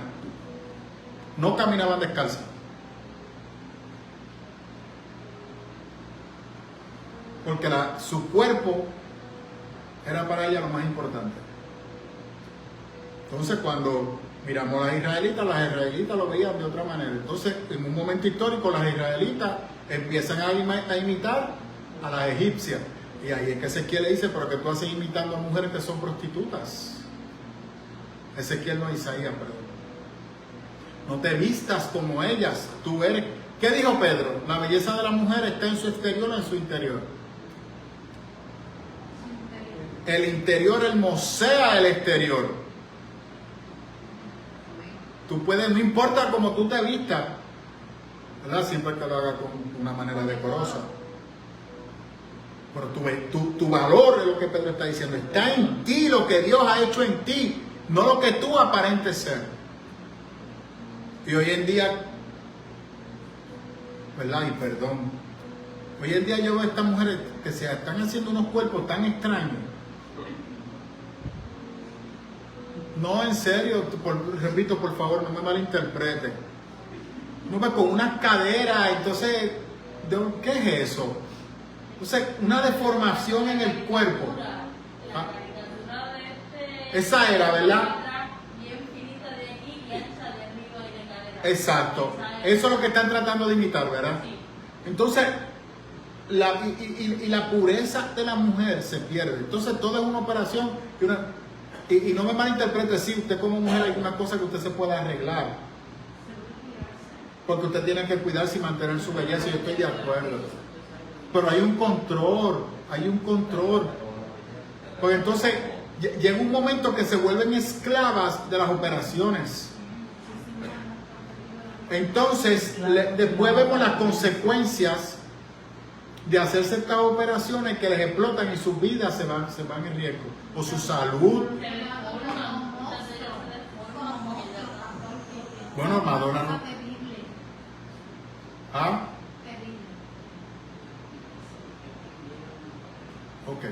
No caminaban descalzas. Porque su cuerpo era para ella lo más importante. Entonces cuando miramos a las israelitas lo veían de otra manera. Entonces en un momento histórico las israelitas empiezan a imitar a las egipcias. Y ahí es que Ezequiel le dice, pero que tú haces imitando a mujeres que son prostitutas. Ezequiel no, Isaías, perdón. No te vistas como ellas, tú eres. ¿Qué dijo Pedro? La belleza de la mujer está en su exterior o en su interior. El interior hermosea el exterior. Tú puedes, no importa cómo tú te vistas, ¿verdad? Siempre que lo hagas con una manera decorosa. Pero tu valor es lo que Pedro está diciendo. Está en ti lo que Dios ha hecho en ti, no lo que tú aparentes ser. Y hoy en día, ¿verdad? Y perdón. Hoy en día yo veo a estas mujeres que se están haciendo unos cuerpos tan extraños. No, en serio, repito, por favor, no me malinterpreten. uno ve con unas caderas, entonces, ¿qué es eso? Entonces, una deformación en el cuerpo. La caricatura de Esa era, ¿verdad? Bien finita de aquí y ancha de arriba y de cadera. Exacto. Esa Eso es lo que están tratando de imitar, ¿verdad? Sí. Entonces, la pureza de la mujer se pierde. Entonces, todo es una operación. Y no me malinterprete, si usted como mujer hay una cosa que usted se puede arreglar. Porque usted tiene que cuidarse y mantener su belleza, yo estoy de acuerdo. Pero hay un control, Porque entonces llega un momento que se vuelven esclavas de las operaciones. Entonces, después vemos las consecuencias de hacerse estas operaciones que les explotan y sus vidas se van en riesgo. O su salud. Bueno, Madonna no. Terrible. ¿Ah? Terrible. Ok.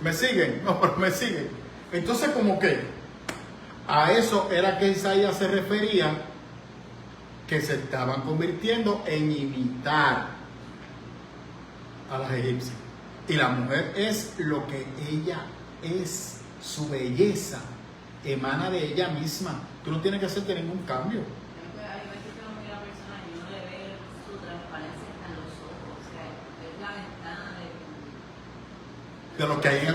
¿Me siguen? No, pero me siguen. Entonces, como que a eso era que Isaías se refería, que se estaban convirtiendo en imitar a las egipcias. Y la mujer es lo que ella es, su belleza emana de ella misma. Tú no tienes que hacerte ningún cambio. Hay veces que uno mira a la persona y uno le ve su transparencia hasta en los ojos. O sea, es la ventana de... De lo que hay en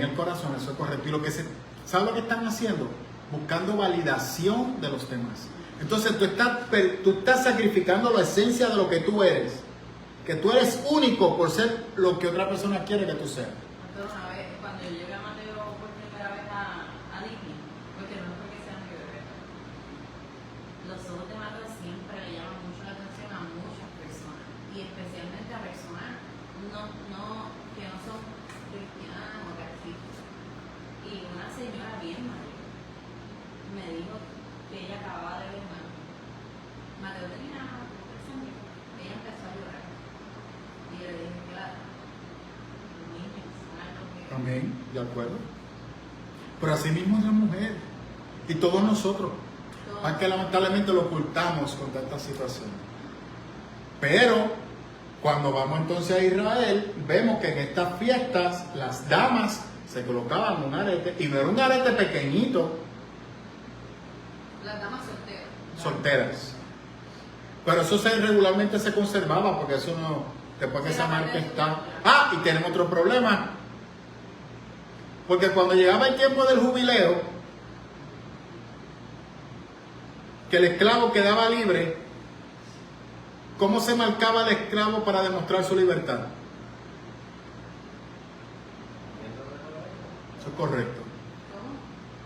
el corazón, eso es correcto. Y ¿sabes lo que están haciendo? Buscando validación de los demás. Entonces tú estás sacrificando la esencia de lo que tú eres. Que tú eres único por ser lo que otra persona quiere que tú seas. Entonces, una vez, cuando yo llegué a Mateo por primera vez a Disney, porque no es porque sea mi bebé, los ojos de Mateo siempre le llaman mucho la atención a muchas personas, y especialmente a personas que no son cristianas o catequistas. Y una señora bien mayor me dijo que ella acababa de ver Mateo tenía 3 años, ella empezó a llorar. Y yo le dije, claro, los niños son algo que... Amén, de acuerdo. Pero así mismo es la mujer. Y todos nosotros. Aunque lamentablemente lo ocultamos con tantas situaciones. Pero cuando vamos entonces a Israel, vemos que en estas fiestas las damas se colocaban un arete. Y no era un arete pequeñito. Las damas Solteras. Pero eso regularmente se conservaba porque eso no, después que esa marca está. Ah, y tenemos otro problema. Porque cuando llegaba el tiempo del jubileo, que el esclavo quedaba libre, ¿cómo se marcaba el esclavo para demostrar su libertad? Eso es correcto.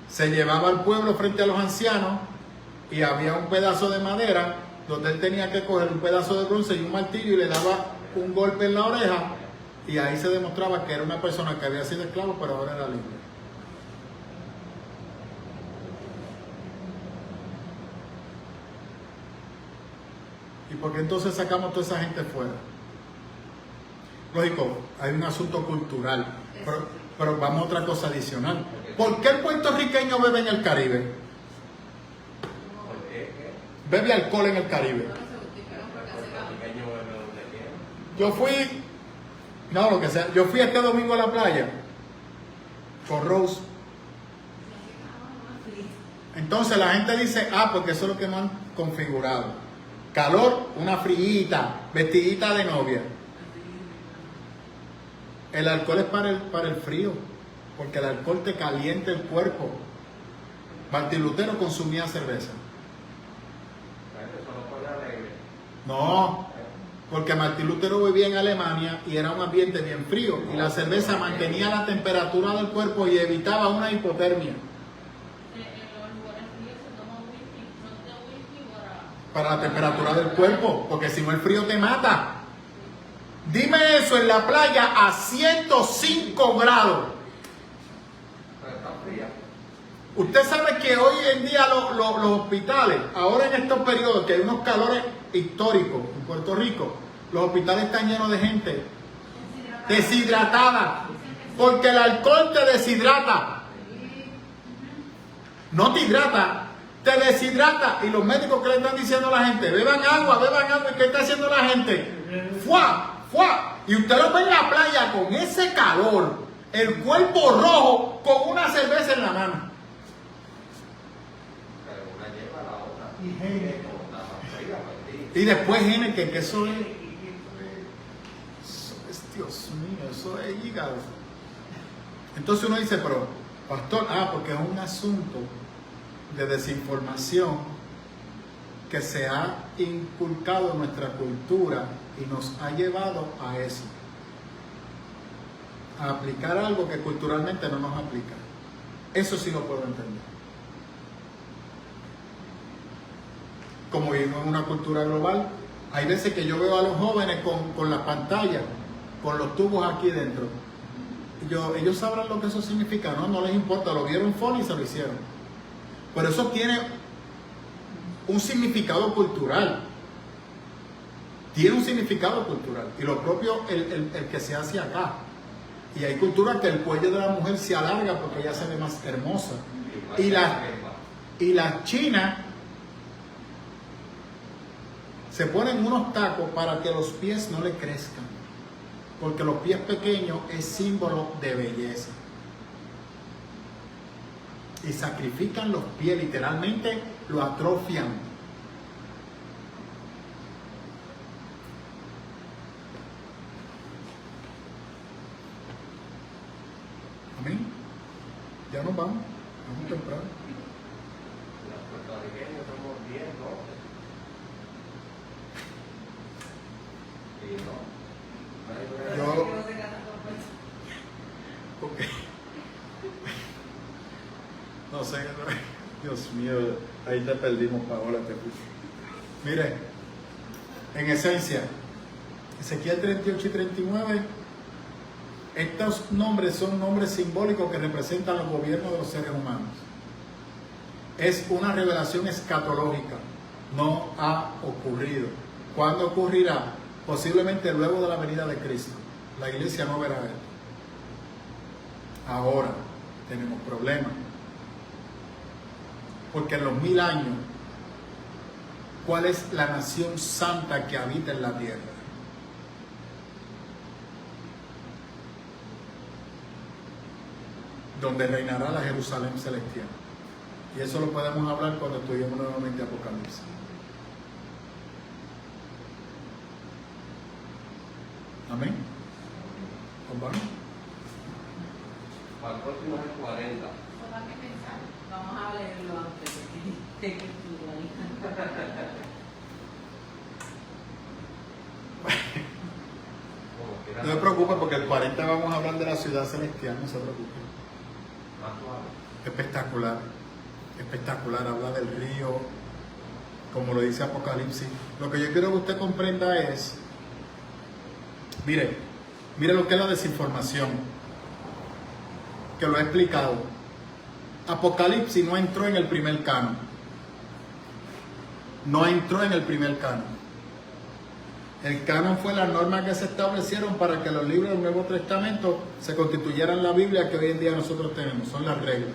Se llevaba al pueblo frente a los ancianos y había un pedazo de madera donde él tenía que coger un pedazo de bronce y un martillo y le daba un golpe en la oreja y ahí se demostraba que era una persona que había sido esclavo pero ahora era libre. ¿Y por qué entonces sacamos toda esa gente fuera? Lógico, hay un asunto cultural, pero vamos a otra cosa adicional. ¿Por qué el puertorriqueño bebe en el Caribe? Bebe alcohol en el Caribe. Yo fui este domingo a la playa con Rose. Entonces la gente dice, porque eso es lo que no han configurado. Calor, una friita, vestidita de novia. El alcohol es para el frío, porque el alcohol te calienta el cuerpo. Martín Lutero consumía cerveza. No, porque Martín Lutero vivía en Alemania y era un ambiente bien frío y la cerveza mantenía la temperatura del cuerpo y evitaba una hipotermia. Para la temperatura del cuerpo, porque si no el frío te mata. Dime eso en la playa a 105 grados. Usted sabe que hoy en día los hospitales, ahora en estos periodos que hay unos calores históricos en Puerto Rico, los hospitales están llenos de gente deshidratada, porque el alcohol te deshidrata. No te hidrata, te deshidrata. Y los médicos, ¿qué le están diciendo a la gente? Beban agua. ¿Y qué está haciendo la gente? ¡Fua! ¡Fua! Y usted lo ve en la playa con ese calor, el cuerpo rojo, con una cerveza en la mano. Pero una lleva a la otra. Y Heineken. La más fría, pues, sí. Y después Heineken, que eso es, Dios mío, eso es hígado. Entonces uno dice, pero pastor, porque es un asunto de desinformación que se ha inculcado en nuestra cultura y nos ha llevado a eso, a aplicar algo que culturalmente no nos aplica. Eso sí lo puedo entender. Como vivimos en una cultura global, hay veces que yo veo a los jóvenes con la pantalla, con los tubos aquí dentro. Ellos sabrán lo que eso significa, no les importa, lo vieron phone y se lo hicieron. Pero eso tiene un significado cultural. Tiene un significado cultural. Y lo propio el que se hace acá. Y hay culturas que el cuello de la mujer se alarga porque ella se ve más hermosa. Y las chinas se ponen unos tacos para que los pies no le crezcan. Porque los pies pequeños es símbolo de belleza. Y sacrifican los pies, literalmente lo atrofian. Amén. Ya nos vamos temprano. Los puertorriqueños somos bien rotos. Sí, ¿no? Yo- Ok. No sé, Dios mío, ahí te perdimos, Paola. Mire, en esencia, Ezequiel 38 y 39, estos nombres son nombres simbólicos que representan los gobiernos de los seres humanos. Es una revelación escatológica, no ha ocurrido. ¿Cuándo ocurrirá? Posiblemente luego de la venida de Cristo. La iglesia no verá esto. Ahora tenemos problemas. Porque en los 1000 años, ¿cuál es la nación santa que habita en la tierra? Donde reinará la Jerusalén celestial. Y eso lo podemos hablar cuando estudiemos nuevamente Apocalipsis. Amén. ¿Vamos? Para el próximo es el 40. Eso da que pensar. Vamos a leerlo antes de que estuvo ahí. No se preocupe porque el 40 vamos a hablar de la ciudad celestial, no se preocupe. Más suave. Espectacular, espectacular, habla del río, como lo dice Apocalipsis. Lo que yo quiero que usted comprenda es, mire lo que es la desinformación, que lo he explicado. Apocalipsis no entró en el primer canon. No entró en el primer canon. El canon fue la norma que se establecieron para que los libros del Nuevo Testamento se constituyeran la Biblia que hoy en día nosotros tenemos. Son las reglas.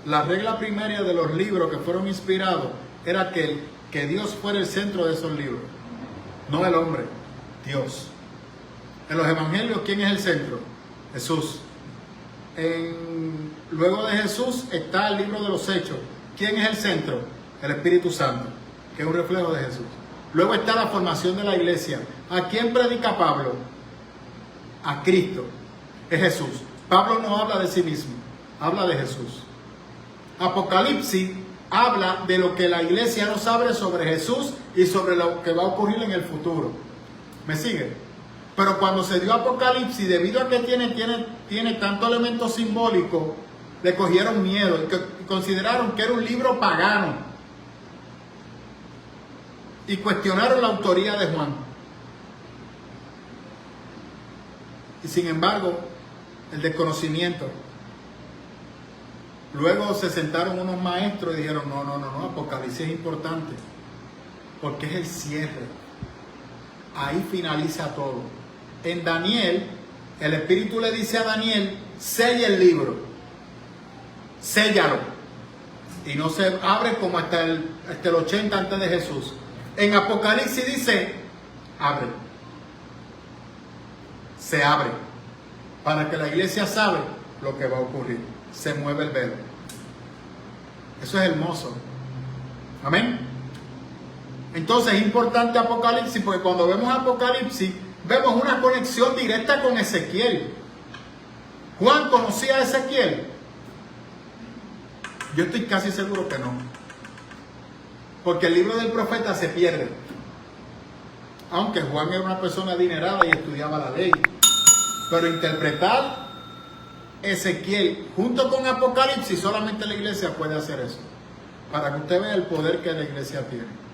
La regla primaria de los libros que fueron inspirados era que Dios fuera el centro de esos libros. No el hombre, Dios. En los evangelios, ¿quién es el centro? Jesús. Luego de Jesús está el libro de los Hechos. ¿Quién es el centro? El Espíritu Santo, que es un reflejo de Jesús. Luego está la formación de la iglesia. ¿A quién predica Pablo? A Cristo. Es Jesús. Pablo no habla de sí mismo, habla de Jesús. Apocalipsis habla de lo que la iglesia no sabe sobre Jesús y sobre lo que va a ocurrir en el futuro. ¿Me sigue? Pero cuando se dio Apocalipsis, debido a que tiene tanto elemento simbólico, le cogieron miedo y consideraron que era un libro pagano. Y cuestionaron la autoría de Juan. Y sin embargo, el desconocimiento. Luego se sentaron unos maestros y dijeron, no, Apocalipsis es importante. Porque es el cierre. Ahí finaliza todo. En Daniel, el Espíritu le dice a Daniel, sella el libro. Séllalo. y no se abre como hasta el 80 antes de Jesús. En Apocalipsis dice, abre. Se abre. Para que la iglesia sabe lo que va a ocurrir. Se mueve el velo. Eso es hermoso. Amén. Entonces es importante Apocalipsis, porque cuando vemos Apocalipsis, vemos una conexión directa con Ezequiel. ¿Juan conocía a Ezequiel? Yo estoy casi seguro que no. Porque el libro del profeta se pierde. Aunque Juan era una persona adinerada y estudiaba la ley. Pero interpretar Ezequiel junto con Apocalipsis, solamente la iglesia puede hacer eso. Para que usted vea el poder que la iglesia tiene.